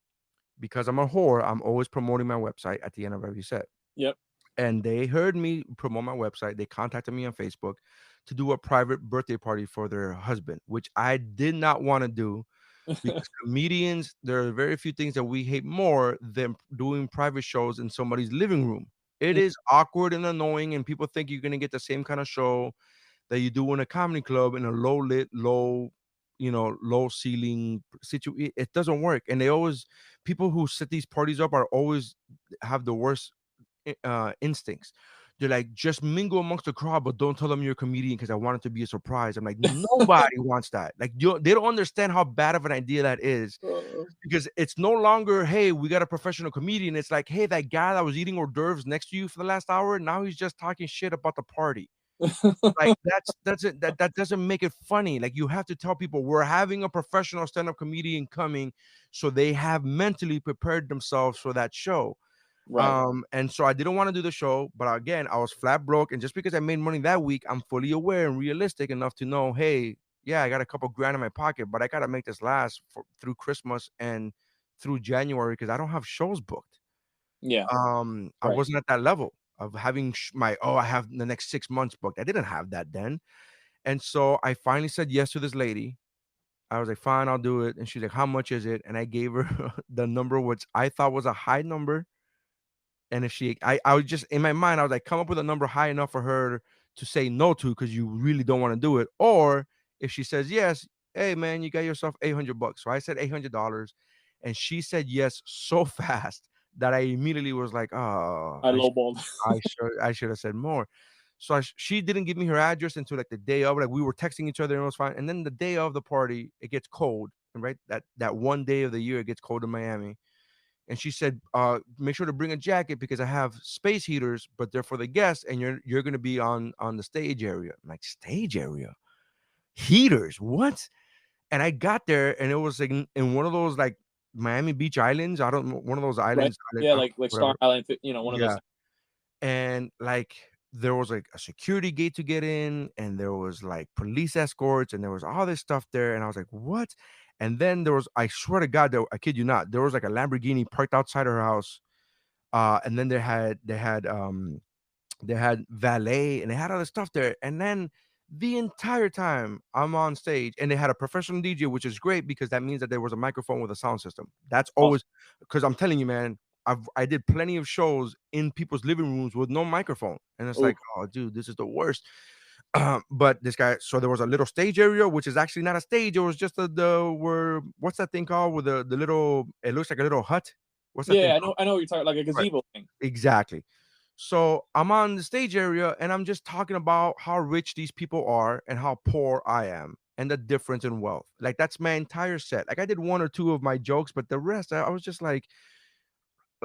Because I'm a whore, I'm always promoting my website at the end of every set. Yep. And they heard me promote my website. They contacted me on Facebook to do a private birthday party for their husband, which I did not want to do because comedians, there are very few things that we hate more than doing private shows in somebody's living room. It is awkward and annoying, and people think you're going to get the same kind of show that you do in a comedy club in a low lit, low ceiling situation. It doesn't work. And people who set these parties up are always have the worst instincts. They're like, just mingle amongst the crowd, but don't tell them you're a comedian because I want it to be a surprise. I'm like, nobody wants that. Like, they don't understand how bad of an idea that is because it's no longer, hey, we got a professional comedian. It's like, hey, that guy that was eating hors d'oeuvres next to you for the last hour, now he's just talking shit about the party. Like that's it. That doesn't make it funny. Like you have to tell people we're having a professional stand-up comedian coming, so they have mentally prepared themselves for that show. Right. And so I didn't want to do the show, but again, I was flat broke, and just because I made money that week, I'm fully aware and realistic enough to know, hey, yeah, I got a couple grand in my pocket, but I gotta make this last through Christmas and through January because I don't have shows booked. Yeah. I Right. wasn't at that level of having I have the next 6 months booked. I didn't have that then. And so I finally said yes to this lady. I was like, fine, I'll do it. And she's like, how much is it? And I gave her the number, which I thought was a high number. And if I was just in my mind, I was like, come up with a number high enough for her to say no to because you really don't want to do it. Or if she says yes, hey man, you got yourself $800. So I said $800, and she said yes so fast that I immediately was like, oh, I lowballed. I should have said more. So she didn't give me her address until like the day of. Like we were texting each other and it was fine. And then the day of the party, it gets cold, right? That one day of the year it gets cold in Miami. And she said, make sure to bring a jacket because I have space heaters, but they're for the guests, and you're gonna be on the stage area. I'm like, stage area? Heaters? What? And I got there and it was like in one of those like Miami Beach islands. I don't know, one of those Right. islands, Yeah. Like Star whatever. Island. One of those. Yeah. And like there was like a security gate to get in, and there was like police escorts, and there was all this stuff there, and I was like, what? And then there was, I swear to God, I kid you not, there was like a Lamborghini parked outside her house, and then they had valet and they had other stuff there. And then the entire time I'm on stage, and they had a professional DJ, which is great because that means that there was a microphone with a sound system. That's Awesome. always, because I'm telling you, man, I did plenty of shows in people's living rooms with no microphone, and it's Oh, like, oh, dude, this is the worst. But this guy, so there was a little stage area, which is actually not a stage. It was just the where what's that thing called with the little? It looks like a little hut. What's that thing Yeah, I called? know. I know what you're talking, like a Right. gazebo thing. Exactly. So I'm on the stage area and I'm just talking about how rich these people are and how poor I am and the difference in wealth. Like that's my entire set. Like I did one or two of my jokes, but the rest I was just like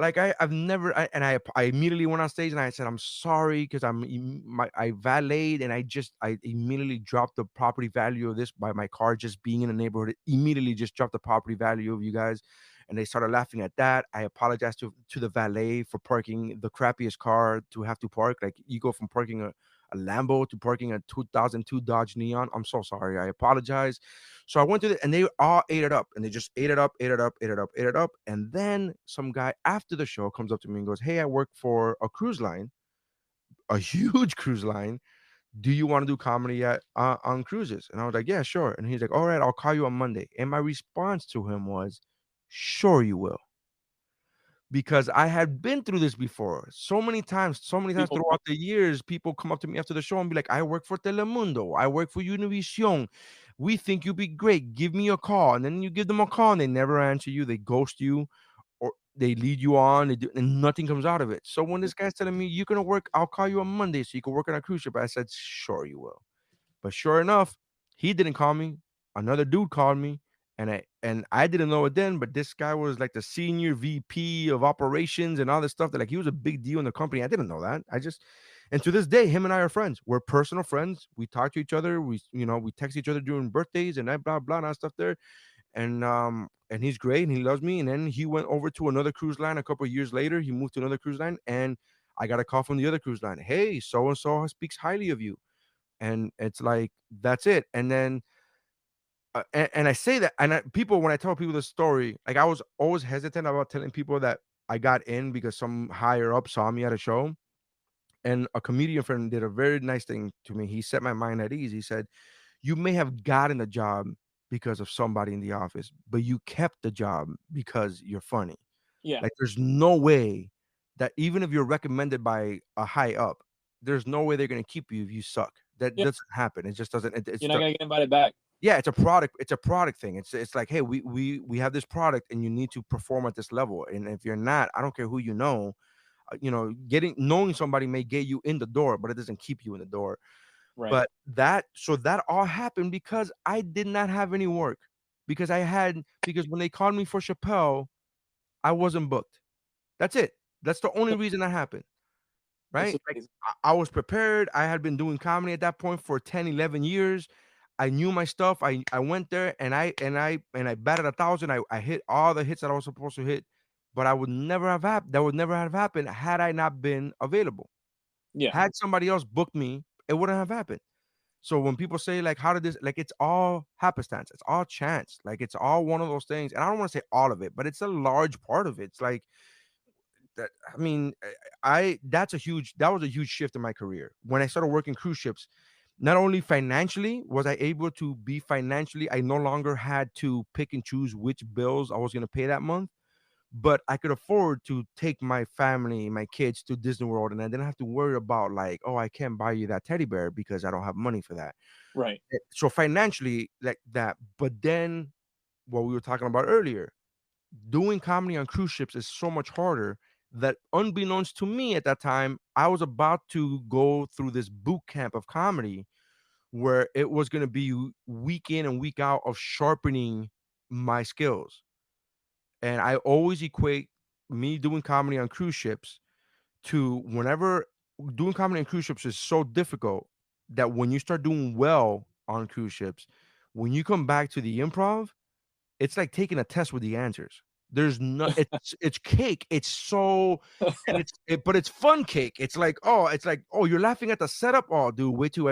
I've never I immediately went on stage and I said I'm sorry because I valeted and I immediately dropped the property value of this by my car just being in the neighborhood. It immediately just dropped the property value of you guys, and they started laughing at that. I apologized to the valet for parking the crappiest car to have to park. Like you go from parking a Lambo to parking a 2002 Dodge Neon. I'm so sorry. I apologize. So I went to and they all ate it up and they just ate it up, ate it up, ate it up, ate it up. And then some guy after the show comes up to me and goes, "Hey, I work for a cruise line, a huge cruise line. Do you want to do comedy on cruises?" And I was like, "Yeah, sure." And he's like, "All right, I'll call you on Monday." And my response to him was, "Sure, you will." Because I had been through this before so many times People, throughout the years. People come up to me after the show and be like, "I work for Telemundo, I work for Univision. We think you'd be great. Give me a call." And then you give them a call and they never answer you, they ghost you, or they lead you on, and nothing comes out of it. So when this guy's telling me, "You're gonna work, I'll call you on Monday so you can work on a cruise ship," I said, "Sure, you will." But sure enough, he didn't call me. Another dude called me, and I didn't know it then, but this guy was like the senior VP of operations and all this stuff. That like he was a big deal in the company. I didn't know that. And to this day, him and I are friends. We're personal friends. We talk to each other. We text each other during birthdays and that blah blah and all that stuff there. And he's great and he loves me. And then he went over to another cruise line a couple of years later. He moved to another cruise line, and I got a call from the other cruise line. "Hey, so and so speaks highly of you." And it's like that's it. And then and I say that, and people, when I tell people the story, like I was always hesitant about telling people that I got in because some higher up saw me at a show. And a comedian friend did a very nice thing to me. He set my mind at ease. He said, "You may have gotten the job because of somebody in the office, but you kept the job because you're funny. yeah, Like there's no way that even if you're recommended by a high up, there's no way they're gonna keep you if you suck. That yeah. doesn't happen. It just doesn't. It's You're not gonna get invited back. yeah, it's a product. It's a product thing. It's like, hey, we have this product, and you need to perform at this level. And if you're not, I don't care who you know. Getting knowing somebody may get you in the door, but it doesn't keep you in the door. Right. But that all happened because I did not have any work. Because when they called me for Chappelle, I wasn't booked. That's it. That's the only reason that happened. That's Right? Like amazing. I was prepared. I had been doing comedy at that point for 10, 11 years. I knew my stuff. I went there and I batted 1,000. I hit all the hits that I was supposed to hit, but that would never have happened had I not been available. Yeah. Had somebody else booked me, it wouldn't have happened. So when people say like, how did this, like, it's all happenstance, it's all chance, like it's all one of those things. And I don't want to say all of it, but it's a large part of it. It's like that. I mean, that was a huge shift in my career when I started working cruise ships. Not only financially was I able to be financially, I no longer had to pick and choose which bills I was going to pay that month, but I could afford to take my family, my kids to Disney World, and I didn't have to worry about like, oh, I can't buy you that teddy bear because I don't have money for that. Right. So financially, like that. But then what we were talking about earlier, doing comedy on cruise ships is so much harder that unbeknownst to me at that time, I was about to go through this boot camp of comedy where it was going to be week in and week out of sharpening my skills. And I always equate me doing comedy on cruise ships to whenever doing comedy on cruise ships is so difficult that when you start doing well on cruise ships, when you come back to the improv, it's like taking a test with the answers. There's no it's cake. It's so but it's fun cake. It's like, oh, you're laughing at the setup. Oh, dude, wait till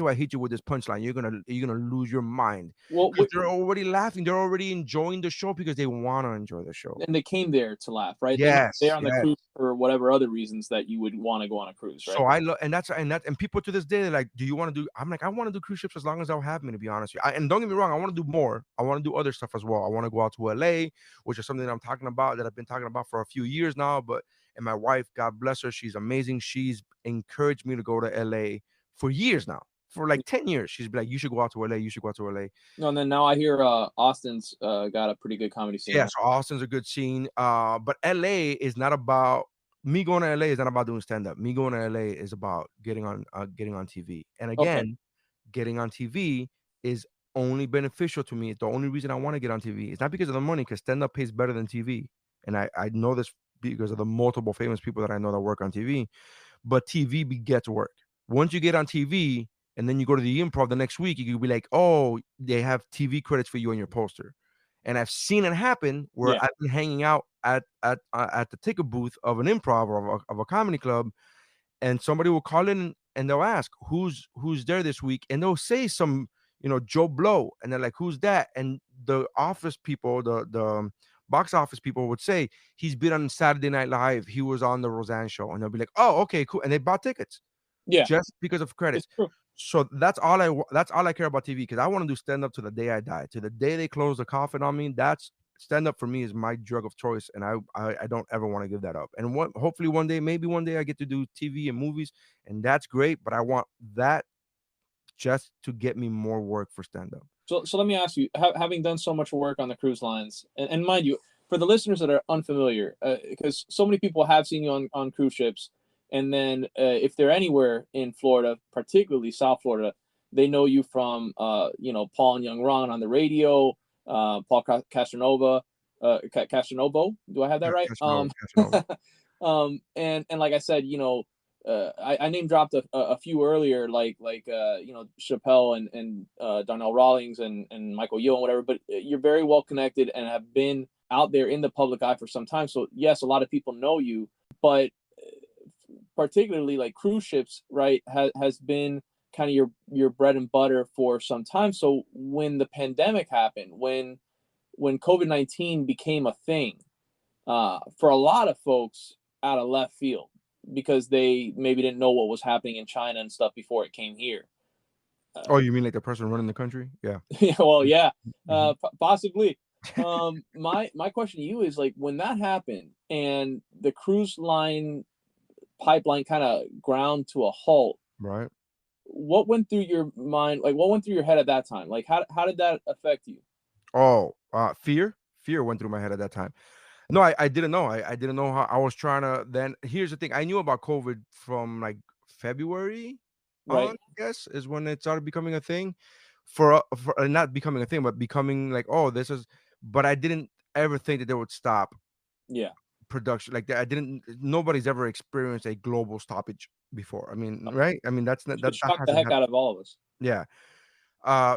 I hit you with this punchline. You're gonna lose your mind. Well, Because they're already laughing. They're already enjoying the show because they want to enjoy the show. and they came there to laugh, right? They're not Yes, there on the yes. cruise for whatever other reasons that you would want to go on a cruise, So right? I love, and people to this day, they're like, "Do you want to do?" I'm like, "I want to do cruise ships as long as they'll have me." To be honest with you, and don't get me wrong, I want to do more. I want to do other stuff as well. I want to go out to LA, which is something that I'm talking about that I've been talking about for a few years now. But and my wife, God bless her, she's amazing. She's encouraged me to go to LA for years now. for like 10 years. She's be like, you should go out to LA. You should go out to LA. No, and then now I hear Austin's got a pretty good comedy scene. Yeah, Now. so Austin's a good scene. But LA is not about me going to LA is not about doing stand-up. Me going to LA is about getting on TV. And Okay. again, getting on TV is only beneficial to me. The only reason I want to get on TV is not because of the money, because stand-up pays better than TV. And I know this because of the multiple famous people that I know that work on TV. But TV begets work. Once you get on TV and then you go to the improv the next week, you could be like, oh, they have TV credits for you on your poster. And I've seen it happen where Yeah. I've been hanging out at the ticket booth of an improv or of a comedy club, and somebody will call in and they'll ask who's there this week, and they'll say some, Joe Blow, and they're like, who's that? And the office people, the box office people would say, he's been on Saturday Night Live, he was on the Roseanne show, and they'll be like, oh, okay, cool, and they bought tickets Yeah. just because of credits. It's true. So that's all I care about TV, because I want to do stand up to the day I die, to the day they close the coffin on me. That's stand up for me is my drug of choice, and I don't ever want to give that up. And hopefully maybe one day I get to do TV and movies, and that's great. But I want that just to get me more work for stand up. So let me ask you, having done so much work on the cruise lines, and mind you, for the listeners that are unfamiliar, because so many people have seen you on cruise ships, and then if they're anywhere in Florida, particularly South Florida, they know you from Paul and Young Ron on the radio, Paul Castronova, Castronovo. Do I have that right? Casanova. And like I said, I name dropped a few earlier, like Chappelle and Darnell Rawlings and Michael Yo and whatever. But you're very well connected and have been out there in the public eye for some time. So yes, a lot of people know you, but particularly like cruise ships, right, has been kind of your bread and butter for some time. So when the pandemic happened, when COVID-19 became a thing, for a lot of folks out of left field, because they maybe didn't know what was happening in China and stuff before it came here. Oh, you mean like the person running the country? Yeah. Well, yeah, possibly. My question to you is, like, when that happened and the cruise line pipeline kind of ground to a halt, Right. what went through your mind? Like, what went through your head at that time? Like, how did that affect you? Oh, fear went through my head at that time. No, I didn't know. I didn't know how. I was trying to. Then here's the thing. I knew about COVID from like February Right. on, I guess, is when it started becoming a thing. For not becoming a thing, but becoming like, oh, this is. But I didn't ever think that they would stop Yeah. production like that. I didn't. Nobody's ever experienced a global stoppage before. I mean, right? I mean, that's not that It shocked the hasn't heck happened. out of all of us. Yeah.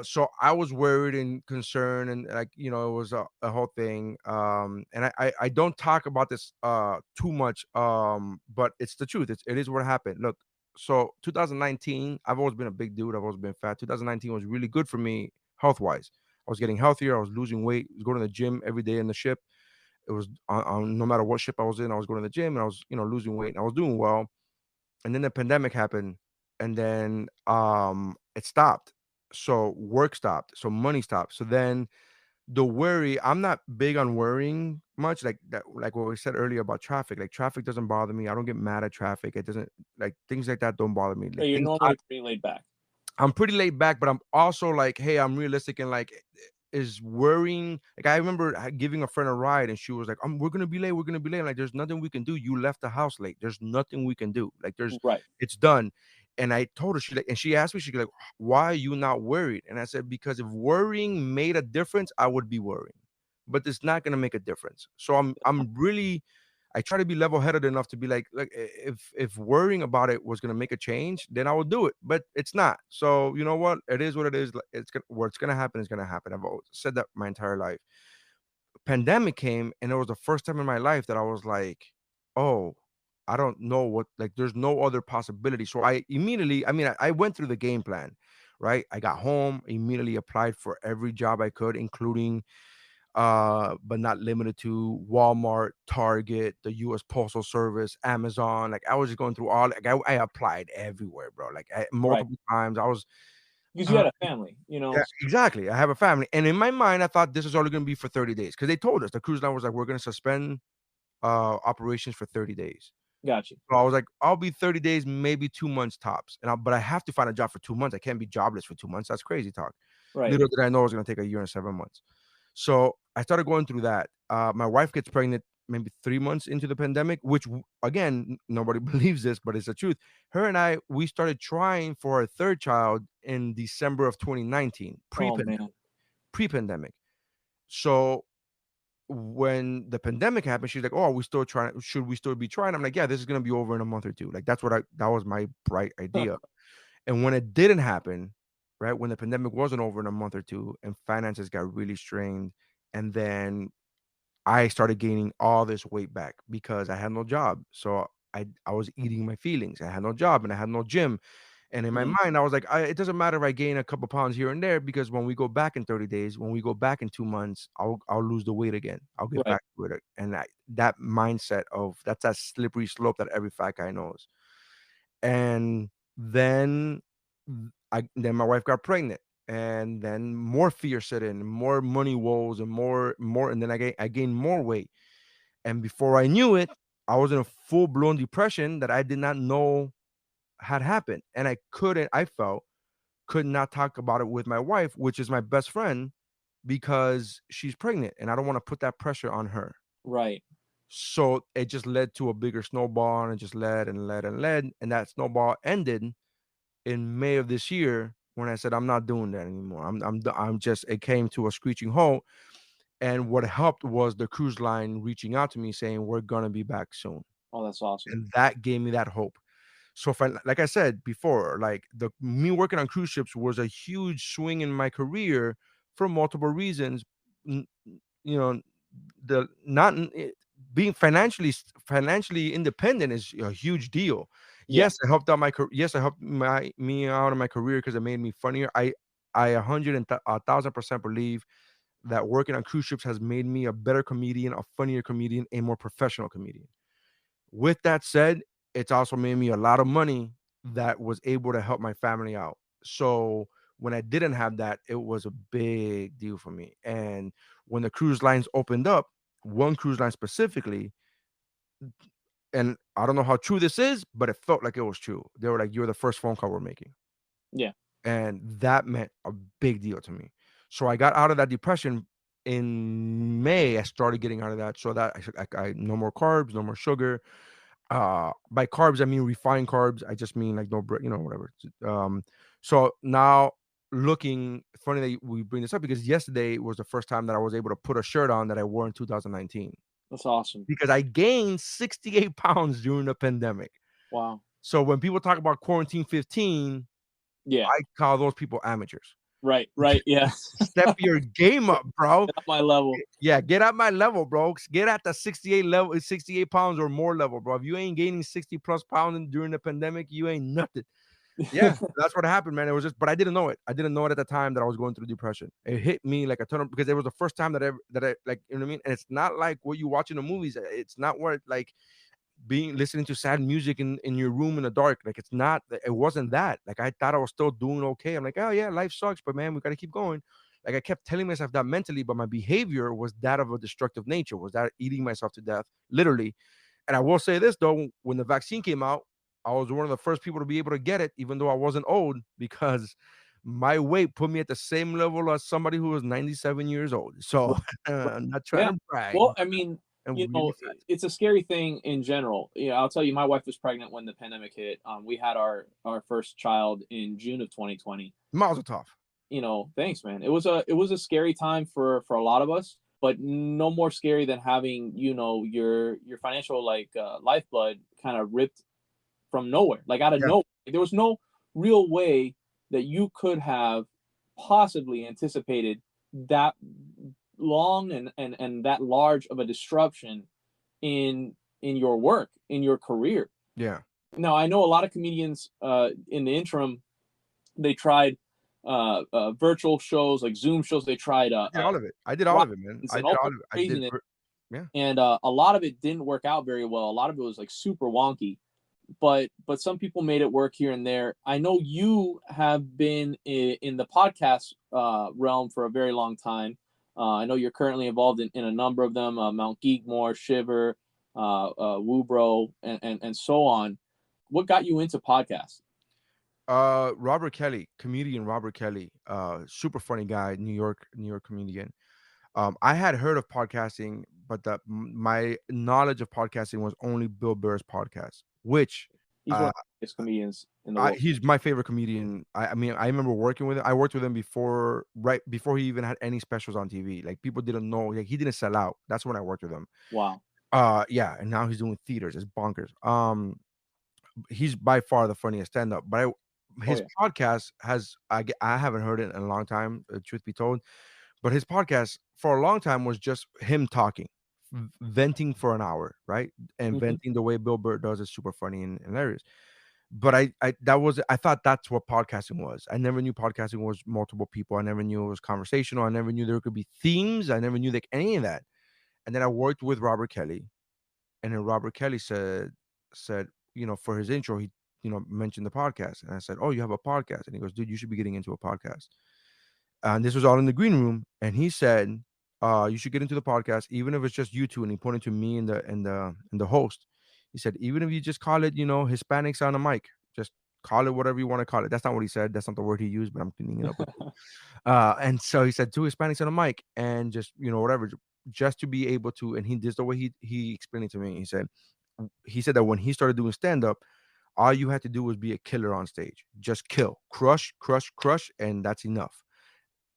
So I was worried and concerned, and like, it was a whole thing. And I don't talk about this too much, but it's the truth. It is what happened. Look, so 2019, I've always been a big dude, I've always been fat. 2019 was really good for me health wise. I was getting healthier, I was losing weight, I was going to the gym every day in the ship. It was on no matter what ship I was in, I was going to the gym, and I was, losing weight, and I was doing well. And then the pandemic happened, and then it stopped. So work stopped, so money stopped. So then the worry, I'm not big on worrying much, like that, like what we said earlier about traffic. Like, traffic doesn't bother me. I don't get mad at traffic. It doesn't, like, things like that don't bother me. So Like, you're things normally pretty laid back. I'm pretty laid back, but I'm also like, hey, I'm realistic, and like, is worrying. Like, I remember giving a friend a ride, and she was like, we're gonna be late. We're gonna be late. Like, there's nothing we can do. You left the house late. There's nothing we can do. Like, Right. it's done. And I told her, and she asked me, she's like, why are you not worried? And I said, because if worrying made a difference, I would be worrying. But it's not gonna make a difference. So I'm really, I try to be level-headed enough to be like, if worrying about it was gonna make a change, then I will do it. But it's not. So you know what? It is what it is. What's gonna happen is gonna happen. I've always said that my entire life. Pandemic came, and it was the first time in my life that I was like, oh, I don't know what, like, there's no other possibility. So I immediately, I went through the game plan, right? I got home, immediately applied for every job I could, including but not limited to Walmart, Target, the US Postal Service, Amazon. Like, I was just going through all, like, I applied everywhere, bro. Like, Right. multiple times. I was Because you had a family, yeah, exactly. I have a family. And in my mind, I thought this is only going to be for 30 days, because they told us, the cruise line was like, we're going to suspend operations for 30 days. Gotcha. So I was like, I'll be 30 days, maybe 2 months tops. But I have to find a job for 2 months. I can't be jobless for 2 months. That's crazy talk. Right. Little did I know it was going to take a year and 7 months. So I started going through that. My wife gets pregnant maybe 3 months into the pandemic, which again, nobody believes this, but it's the truth. Her and I, we started trying for our third child in December of 2019, Oh man. pre-pandemic. So when the pandemic happened, she's like, "Oh, are we still trying? Should we still be trying?" I'm like, "Yeah, this is gonna be over in a month or two." Like that was my bright idea. And when it didn't happen, right, when the pandemic wasn't over in a month or two, and finances got really strained, and then I started gaining all this weight back because I had no job. So I was eating my feelings. I had no job and I had no gym. And in my Mm, mind, I was like, it doesn't matter if I gain a couple pounds here and there because when we go back in 30 days, when we go back in 2 months, I'll lose the weight again. I'll get right. back to it. And that mindset of that's that slippery slope that every fat guy knows. And then then my wife got pregnant. And then more fear set in, more money woes, and more, and then I gained more weight. And before I knew it, I was in a full blown depression that I did not know had happened. And I felt, could not talk about it with my wife, which is my best friend, because she's pregnant and I don't want to put that pressure on her. Right. So it just led to a bigger snowball and it just led and led and led. And that snowball ended in May of this year when I said, I'm not doing that anymore. I'm just, it came to a screeching halt. And what helped was the cruise line reaching out to me saying, we're going to be back soon. Oh, that's awesome. And that gave me that hope. So if I, like I said before, like me working on cruise ships was a huge swing in my career for multiple reasons. N- You know, the not being financially independent is a huge deal. Yeah. Yes, yes, I helped me out in my career because it made me funnier. I 1,000% believe that working on cruise ships has made me a better comedian, a funnier comedian, a more professional comedian. With that said, it's also made me a lot of money that was able to help my family out. So when I didn't have that, it was a big deal for me. And when the cruise lines opened up, one cruise line specifically, and I don't know how true this is, but it felt like it was true. They were like, "You're the first phone call we're making." Yeah. And that meant a big deal to me. So I got out of that depression in May. I started getting out of that so that I no more carbs, no more sugar. By carbs, I mean refined carbs. I just mean like no bread, whatever. So now looking funny that we bring this up because yesterday was the first time that I was able to put a shirt on that I wore in 2019 That's awesome. because I gained 68 pounds during the pandemic. Wow. So when people talk about quarantine 15, Yeah. I call those people amateurs. Right. Right. Yeah. Step your game up, bro. At my level. Yeah, get at my level, bro. Get at the 68 level, 68 pounds or more level, bro. If you ain't gaining 60 plus pounds during the pandemic, you ain't nothing. Yeah, that's what happened, man. It was just, but I didn't know it. I didn't know it at the time that I was going through depression. It hit me like a ton of because it was the first time that I like, you know what I mean. And it's not like what you watch in the movies. It's not what like being listening to sad music in your room in the dark. Like it's not. It wasn't that. Like I thought I was still doing okay. I'm like, oh yeah, life sucks, but man, we gotta keep going. Like I kept telling myself that mentally, but my behavior was that of a destructive nature. Was that eating myself to death, literally. And I will say this though, when the vaccine came out, I was one of the first people to be able to get it, even though I wasn't old, because my weight put me at the same level as somebody who was 97 years old. So I'm not trying Yeah. to brag. Well, I mean, I'm you really know, fat. it's a scary thing in general. Yeah, I'll tell you, my wife was pregnant when the pandemic hit. We had our first child in June of 2020. Mazel tov. Thanks, man. It was a scary time for a lot of us, but no more scary than having your financial lifeblood kind of ripped from nowhere, like out of Yeah. nowhere. There was no real way that you could have possibly anticipated that long and that large of a disruption in your work, in your career. Yeah. Now, I know a lot of comedians in the interim, they tried virtual shows like Zoom shows. They tried I did all of it. I did all live of it, man. events I and did all all kinds of it. of craziness. Yeah. And a lot of it didn't work out very well. A lot of it was like super wonky, but some people made it work here and there. I know you have been in the podcast realm for a very long time. I know you're currently involved in a number of them: Mount Geekmore, Shiver, Woo Bro, and so on. What got you into podcasts? Robert Kelly, comedian Robert Kelly, super funny guy, New York comedian. I had heard of podcasting, but my knowledge of podcasting was only Bill Burr's podcast, which He's one of the biggest comedians in the world. he's my favorite comedian. I mean, I remember working with him. I worked with him before, right before he even had any specials on TV. Like people didn't know, like he didn't sell out. That's when I worked with him. Wow. Yeah, and now he's doing theaters. It's bonkers. He's by far the funniest stand-up. But his podcast has I haven't heard it in a long time. Truth be told, but his podcast for a long time was just him talking, venting for an hour, right? And venting the way Bill Burr does is super funny and hilarious. But I thought that's what podcasting was. I never knew podcasting was multiple people. I never knew it was conversational. I never knew there could be themes. I never knew like any of that. And then I worked with Robert Kelly, and then Robert Kelly said, for his intro, he mentioned the podcast, and I said, "Oh, you have a podcast?" And he goes, "Dude, you should be getting into a podcast." And this was all in the green room, and he said, "You should get into the podcast, even if it's just you two." And he pointed to me and the host. He said, "Even if you just call it, Hispanics on a mic, just call it whatever you want to call it." That's not what he said. That's not the word he used, but I'm cleaning it up. And so he said, two Hispanics on a mic, and just whatever, just to be able to. And this is the way he explained it to me. He said that when he started doing stand up, all you had to do was be a killer on stage. Just kill, crush, crush, crush, and that's enough.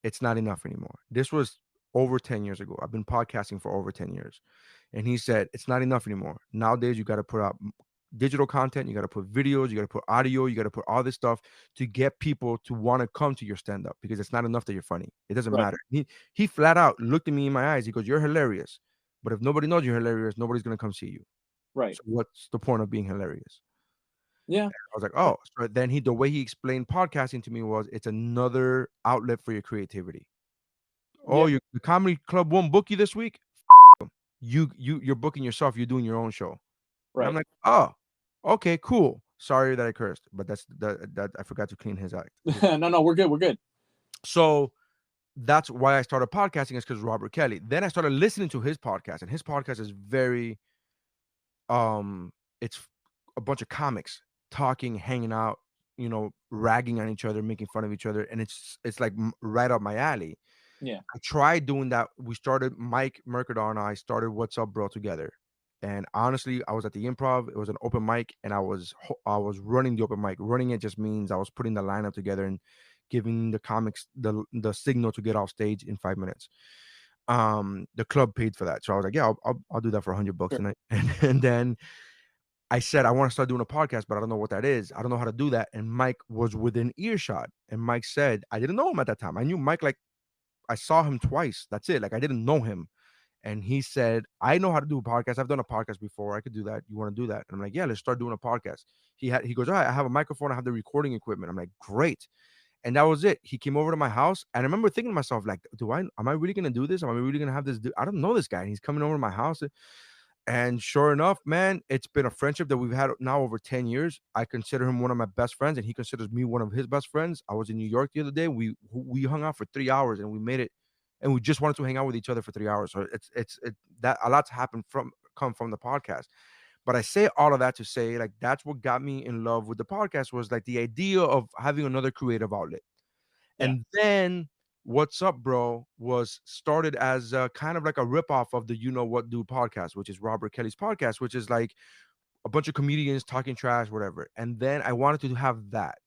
It's not enough anymore. This was over 10 years ago. I've been podcasting for over 10 years. And he said, it's not enough anymore. Nowadays, you got to put out digital content. You got to put videos. You got to put audio. You got to put all this stuff to get people to want to come to your stand-up, because it's not enough that you're funny. It doesn't matter. He flat out looked at me in my eyes. He goes, "You're hilarious. But if nobody knows you're hilarious, nobody's going to come see you." Right. So what's the point of being hilarious? Yeah. And I was like, oh. So then the way he explained podcasting to me was, it's another outlet for your creativity. Oh, the comedy club won't book you this week. You're booking yourself. You're doing your own show. Right. And I'm like, oh, okay, cool. Sorry that I cursed, but that I forgot to clean his act. No, we're good. We're good. So that's why I started podcasting, is because Robert Kelly. Then I started listening to his podcast, and his podcast is very, it's a bunch of comics talking, hanging out, ragging on each other, making fun of each other, and it's like right up my alley. Yeah. I tried doing that. We started, Mike Mercadal and I started What's Up Bro together. And honestly, I was at the Improv. It was an open mic, and I was running the open mic. Running it just means I was putting the lineup together and giving the comics the signal to get off stage in 5 minutes. The club paid for that, so I was like, yeah, I'll do that for $100 tonight. And then I said, I want to start doing a podcast, but I don't know what that is. I don't know how to do that. And Mike was within earshot, and Mike said, I didn't know him at that time. I knew Mike, like I saw him twice. That's it. Like I didn't know him. And he said, I know how to do a podcast. I've done a podcast before. I could do that. You want to do that? And I'm like, yeah, let's start doing a podcast. He goes, all right, I have a microphone. I have the recording equipment. I'm like, great. And that was it. He came over to my house, and I remember thinking to myself, like, am I really going to do this? Am I really going to have this? I don't know this guy. And he's coming over to my house. And sure enough, man, it's been a friendship that we've had now over 10 years. I consider him one of my best friends, and he considers me one of his best friends. I was in New York the other day. We hung out for 3 hours, and we made it. And we just wanted to hang out with each other for 3 hours. So it's that a lot's happened come from the podcast. But I say all of that to say, like, that's what got me in love with the podcast, was like the idea of having another creative outlet. Yeah. And then What's Up Bro was started as a kind of like a ripoff of the You Know What Do podcast, which is Robert Kelly's podcast, which is like a bunch of comedians talking trash, whatever. And then I wanted to have that,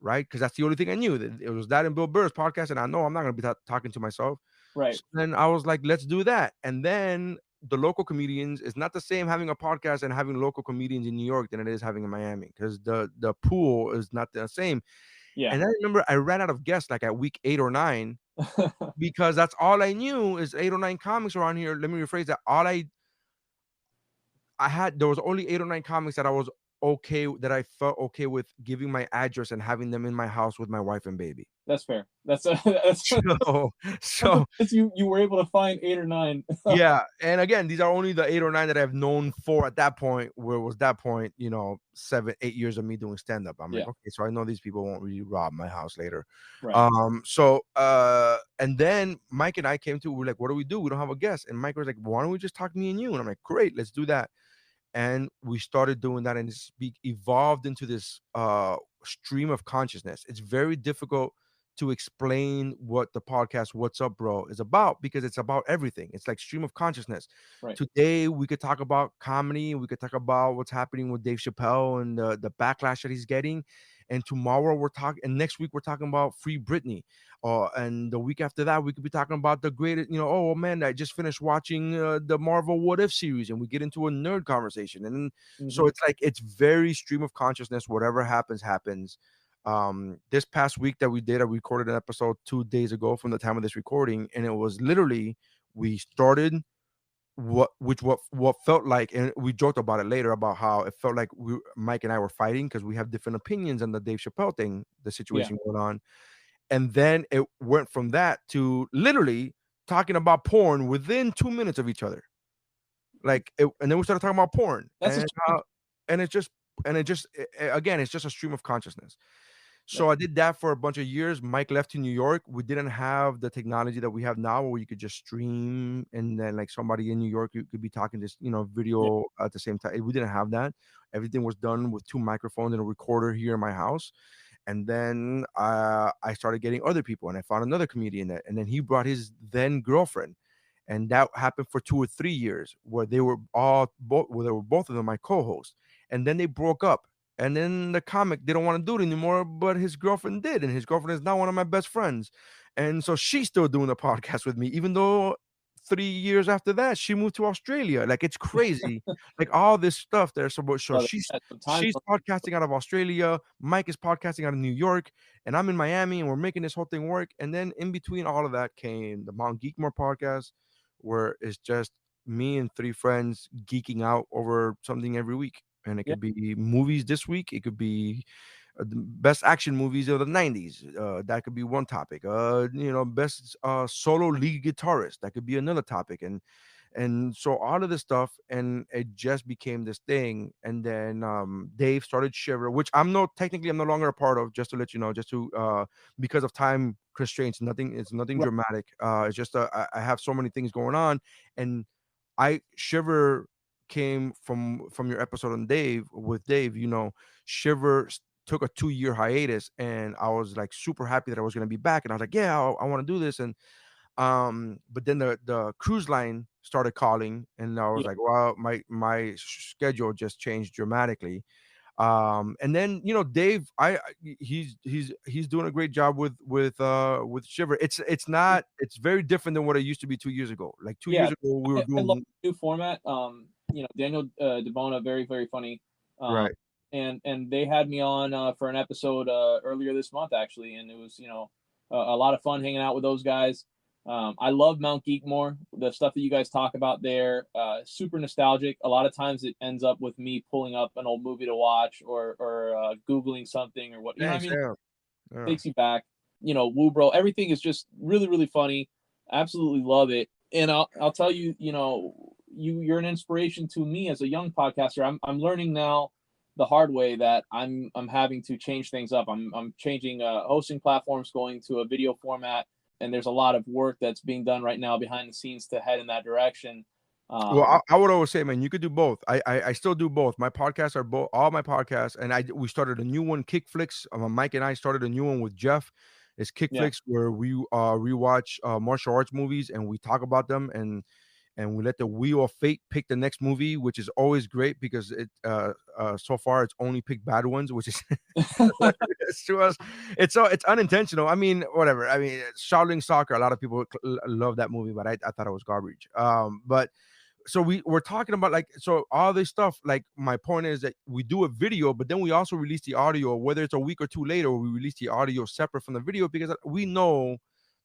right? Because that's the only thing I knew. It was that and Bill Burr's podcast, and I know I'm not going to be talking to myself. Right. So then I was like, let's do that. And then the local comedians, is not the same having a podcast and having local comedians in New York than it is having in Miami, because the pool is not the same. Yeah. And I remember I ran out of guests like at week 8 or 9 because that's all I knew is 8 or 9 comics around here. Let me rephrase that. There was only 8 or 9 comics that I felt okay with giving my address and having them in my house with my wife and baby. That's fair. That's so you were able to find 8 or 9. Yeah. And again, these are only the 8 or 9 that I've known for at that point, where it was that point, 7, 8 years of me doing stand-up. I'm like, okay, so I know these people won't really rob my house later. Right. And then Mike and I came to, we're like, what do? We don't have a guest. And Mike was like, why don't we just talk me and you? And I'm like, great, let's do that. and we started doing that, and it's evolved into this stream of consciousness. It's very difficult to explain what the podcast "What's Up Bro" is about, because it's about everything. It's like stream of consciousness. Right. Today we could talk about comedy, we could talk about what's happening with Dave Chappelle and the backlash that he's getting, and tomorrow we're talking, and next week we're talking about Free Britney, and the week after that we could be talking about the greatest, oh man, I just finished watching the Marvel What If series, and we get into a nerd conversation. And so Mhm. it's like, it's very stream of consciousness. Whatever happens. This past week that we did, I recorded an episode 2 days ago from the time of this recording, and it was literally, we started what felt like, and we joked about it later about how it felt like Mike and I were fighting because we have different opinions on the Dave Chappelle thing, the Yeah. situation going on. And then it went from that to literally talking about porn within 2 minutes of each other. And then we started talking about porn, That's a and it just, again, it's just a stream of consciousness. Right. So I did that for a bunch of years. Mike left to New York. We didn't have the technology that we have now, where you could just stream, and then like somebody in New York, you could be talking this, Yeah. video at the same time. We didn't have that. Everything was done with 2 microphones and a recorder here in my house. And then I started getting other people, and I found another comedian and then he brought his then girlfriend, and that happened for 2 or 3 years, where they were both of them my co-hosts, and then they broke up. And then the comic didn't want to do it anymore, but his girlfriend did, and his girlfriend is now one of my best friends, and so she's still doing the podcast with me, even though 3 years after that she moved to Australia. Like, it's crazy, like all this stuff there. So Love it. she's At the time she's zone. podcasting out of Australia. Mike is podcasting out of New York, and I'm in Miami, and we're making this whole thing work. And then in between all of that came the Mount Geekmore podcast, where it's just me and three friends geeking out over something every week. And it Yeah. could be movies this week. It could be the best action movies of the 90s. That could be one topic. Best solo lead guitarist. That could be another topic. And so all of this stuff, and it just became this thing. And then Dave started Shiver, which I'm no longer a part of, just to let you know, just to because of time constraints. It's nothing Right. dramatic. It's just I have so many things going on. And I Shiver came from your episode on Dave with Dave. Shiver took a 2 year hiatus, and I was like super happy that I was going to be back, and I was like, yeah, I want to do this. And but then the cruise line started calling, and I was Yeah. like, well, my schedule just changed dramatically. And then Dave, he's doing a great job with Shiver. It's very different than what it used to be 2 years ago. Like two Yeah. years ago we were I love doing the new format. Daniel DeBona, very, very funny. Um, right. and they had me on for an episode earlier this month, actually, and it was a lot of fun hanging out with those guys. I love Mount Geekmore, the stuff that you guys talk about there. Super nostalgic. A lot of times it ends up with me pulling up an old movie to watch, or googling something, or what, Thanks, I mean. yeah. Yeah. Takes you back. Woo Bro, everything is just really, really funny. Absolutely love it. And I'll tell you, you're an inspiration to me as a young podcaster. I'm learning now the hard way that I'm having to change things up. I'm changing hosting platforms, going to a video format, and there's a lot of work that's being done right now behind the scenes to head in that direction. Well, Um, I would always say, man, you could do both. I still do both. My podcasts are both, all my podcasts, and we started a new one, Kickflix. Mike and I started a new one with Jeff. It's yeah, Kickflix, where we rewatch martial arts movies, and we talk about them, and we let the wheel of fate pick the next movie, which is always great, because it so far it's only picked bad ones, which is hilarious to us. It's unintentional. I mean, whatever. I mean, Shaolin Soccer. A lot of people love that movie, but I thought it was garbage. But so we're talking about, like, so all this stuff. Like, my point is that we do a video, but then we also release the audio, whether it's a week or two later, we release the audio separate from the video, because we know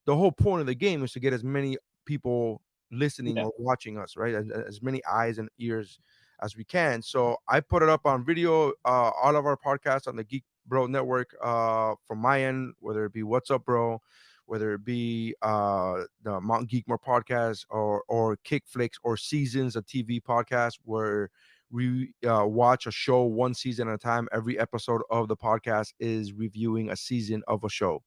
the whole point of the game is to get as many people listening yeah, or watching us, right? As many eyes and ears as we can. So I put it up on video, all of our podcasts on the Geek Bro Network, from my end, whether it be What's Up Bro, whether it be the Mount Geekmore podcast, or Kickflix, or Seasons, a TV podcast where we watch a show one season at a time. Every episode of the podcast is reviewing a season of a show.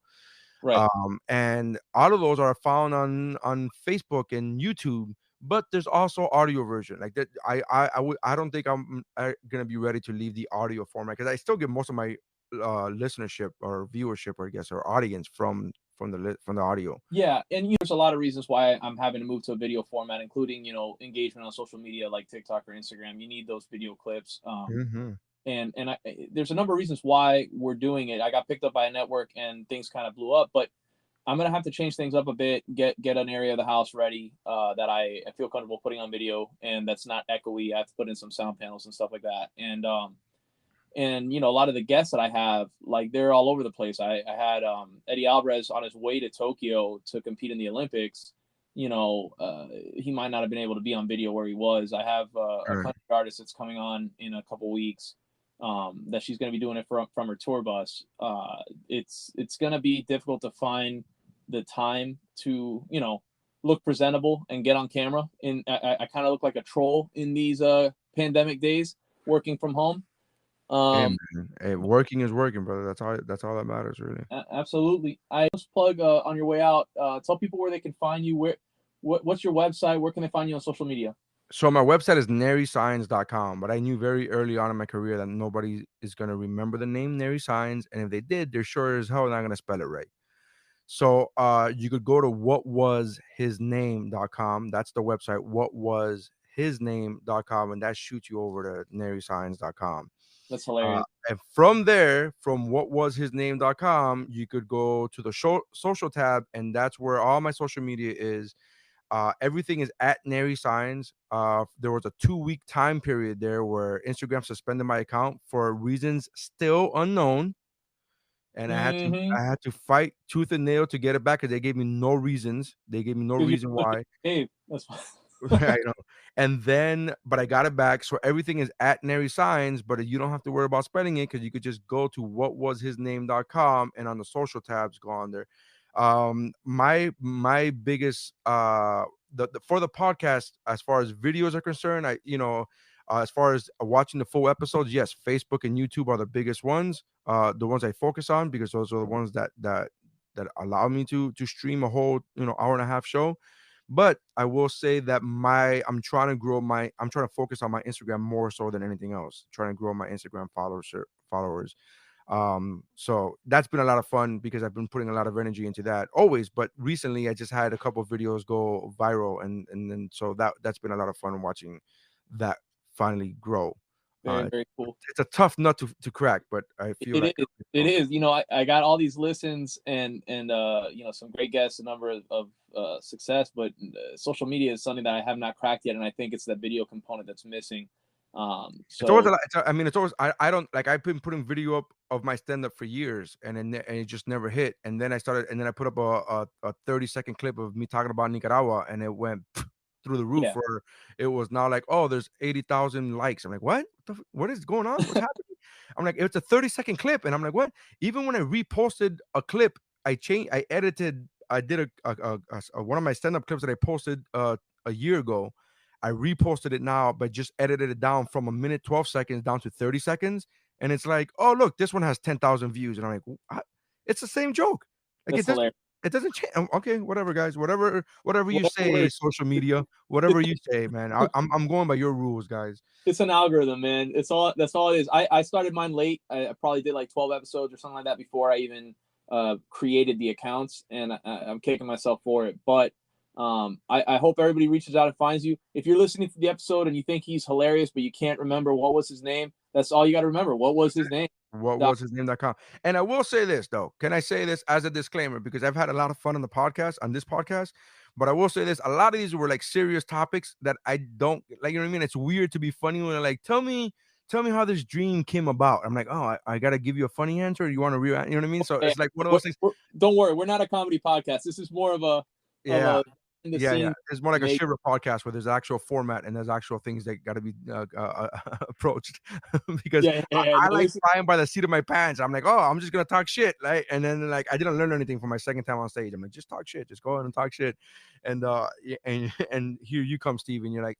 right. And all of those are found on Facebook and YouTube. but there's also audio version like that. I don't think I'm gonna be ready to leave the audio format because I still get most of my listenership or viewership, or I guess, or audience from the audio. Yeah, and there's a lot of reasons why I'm having to move to a video format, including engagement on social media like TikTok or Instagram. You need those video clips. Mm-hmm. And there's a number of reasons why we're doing it. I got picked up by a network and things kind of blew up, but I'm gonna have to change things up a bit, get an area of the house ready that I feel comfortable putting on video and that's not echoey. I have to put in some sound panels and stuff like that. And a lot of the guests that I have, like, they're all over the place. I had Eddie Alvarez on his way to Tokyo to compete in the Olympics. He might not have been able to be on video where he was. I have a country artist that's coming on in a couple weeks that she's going to be doing it from her tour bus. It's going to be difficult to find the time to look presentable and get on camera. And I kind of look like a troll in these pandemic days working from home. Hey, man. Hey, working is working, brother. That's all that matters, really. Absolutely. I just plug on your way out. Tell people where they can find you. What's your website? Where can they find you on social media? So my website is nerysaenz.com, but I knew very early on in my career that nobody is gonna remember the name Nery Saenz, and if they did, they're sure as hell not gonna spell it right. So you could go to whatwashisname.com. That's the website, whatwashisname.com, and that shoots you over to nerysaenz.com. That's hilarious. And from there, from whatwashisname.com, you could go to the social tab, and that's where all my social media is. Everything is at Nery Saenz. There was a 2-week time period there where Instagram suspended my account for reasons still unknown, and I had to fight tooth and nail to get it back because they gave me no reasons. They gave me no reason why. Hey, that's fine. I know. And then, but I got it back. So everything is at Nery Saenz, but you don't have to worry about spelling it because you could just go to whatwashisname.com and on the social tabs, go on there. My biggest for the podcast, as far as videos are concerned, as far as watching the full episodes, yes, Facebook and YouTube are the biggest ones, the ones I focus on, because those are the ones that allow me to stream a whole hour and a half show. But I will say that I'm trying to focus on my Instagram more so than anything else, trying to grow my Instagram followers. So that's been a lot of fun because I've been putting a lot of energy into that always, but recently I just had a couple of videos go viral, and then so that's been a lot of fun watching that finally grow. Very, very cool. It's a tough nut to crack, but I feel it is. I got all these listens and some great guests, a number of success, but social media is something that I have not cracked yet, and I think it's the video component that's missing. So it's always it's always I don't like, I've been putting video up of my stand-up for years, and it just never hit. And then I put up a 30-second clip of me talking about Nicaragua, and it went through the roof. Yeah. Where it was now like, oh, there's 80,000 likes. I'm like, what is going on? What's happening? I'm like, it's a 30-second clip, and I'm like, what? Even when I reposted a clip, I did one of my stand-up clips that I posted a year ago. I reposted it now, but just edited it down from 1:12 down to 30 seconds. And it's like, oh, look, this one has 10,000 views. And I'm like, it's the same joke. Like, it doesn't change. Okay, whatever, guys. Whatever you say, social media, whatever you say, man. I'm going by your rules, guys. It's an algorithm, man. That's all it is. I started mine late. I probably did like 12 episodes or something like that before I even created the accounts, and I'm kicking myself for it. But I hope everybody reaches out and finds you. If you're listening to the episode and you think he's hilarious, but you can't remember what was his name, that's all you got to remember. What was his name? Whatwashisname.com. And I will say this, though. Can I say this as a disclaimer? Because I've had a lot of fun on this podcast. But I will say this: a lot of these were like serious topics that I don't like. You know what I mean? It's weird to be funny when they're like, tell me how this dream came about. I'm like, oh, I got to give you a funny answer. You want to you know what I mean? So it's like one of those things. Don't worry, we're not a comedy podcast. This is more of a It's more like a shiver podcast where there's actual format and there's actual things that got to be approached. Because I like flying by the seat of my pants. I'm like, oh, I'm just gonna talk shit, right? And then like I didn't learn anything from my second time on stage. I'm like, just talk shit, just go in and talk shit. And here you come, Steve, and you're like,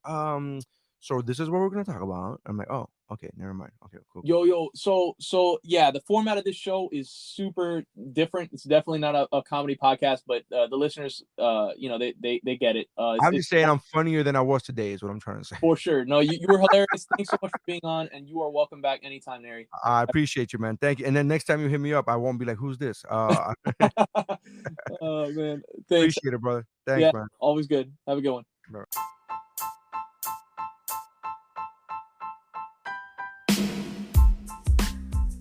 so this is what we're gonna talk about. I'm like, oh, Okay, never mind. Okay, cool. Yo. So yeah, the format of this show is super different. It's definitely not a comedy podcast, but the listeners, they get it. I'm just saying I'm funnier than I was today, is what I'm trying to say. For sure. No, you were hilarious. Thanks so much for being on, and you are welcome back anytime, Nery. I appreciate you, man. Thank you. And then next time you hit me up, I won't be like, "Who's this?" Oh man, thanks. Appreciate it, brother. Thanks, man. Always good. Have a good one. Bro.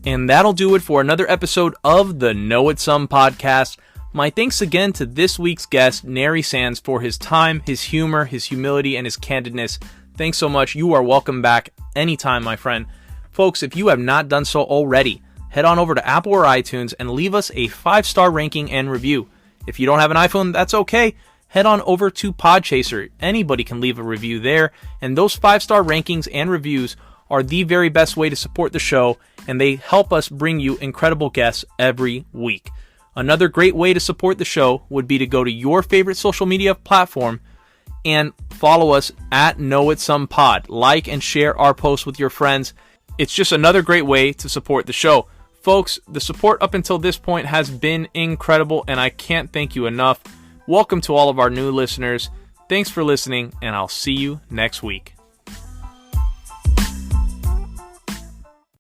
And that'll do it for another episode of the Know It Some podcast. My thanks again to this week's guest, Nery Saenz, for his time, his humor, his humility, and his candidness. Thanks so much. You are welcome back anytime, my friend. Folks, if you have not done so already, head on over to Apple or iTunes and leave us a 5-star ranking and review. If you don't have an iPhone, that's okay. Head on over to Podchaser. Anybody can leave a review there, and those 5-star rankings and reviews are the very best way to support the show, and they help us bring you incredible guests every week. Another great way to support the show would be to go to your favorite social media platform and follow us at Know It Some Pod. Like and share our posts with your friends. It's just another great way to support the show. Folks, the support up until this point has been incredible, and I can't thank you enough. Welcome to all of our new listeners. Thanks for listening, and I'll see you next week.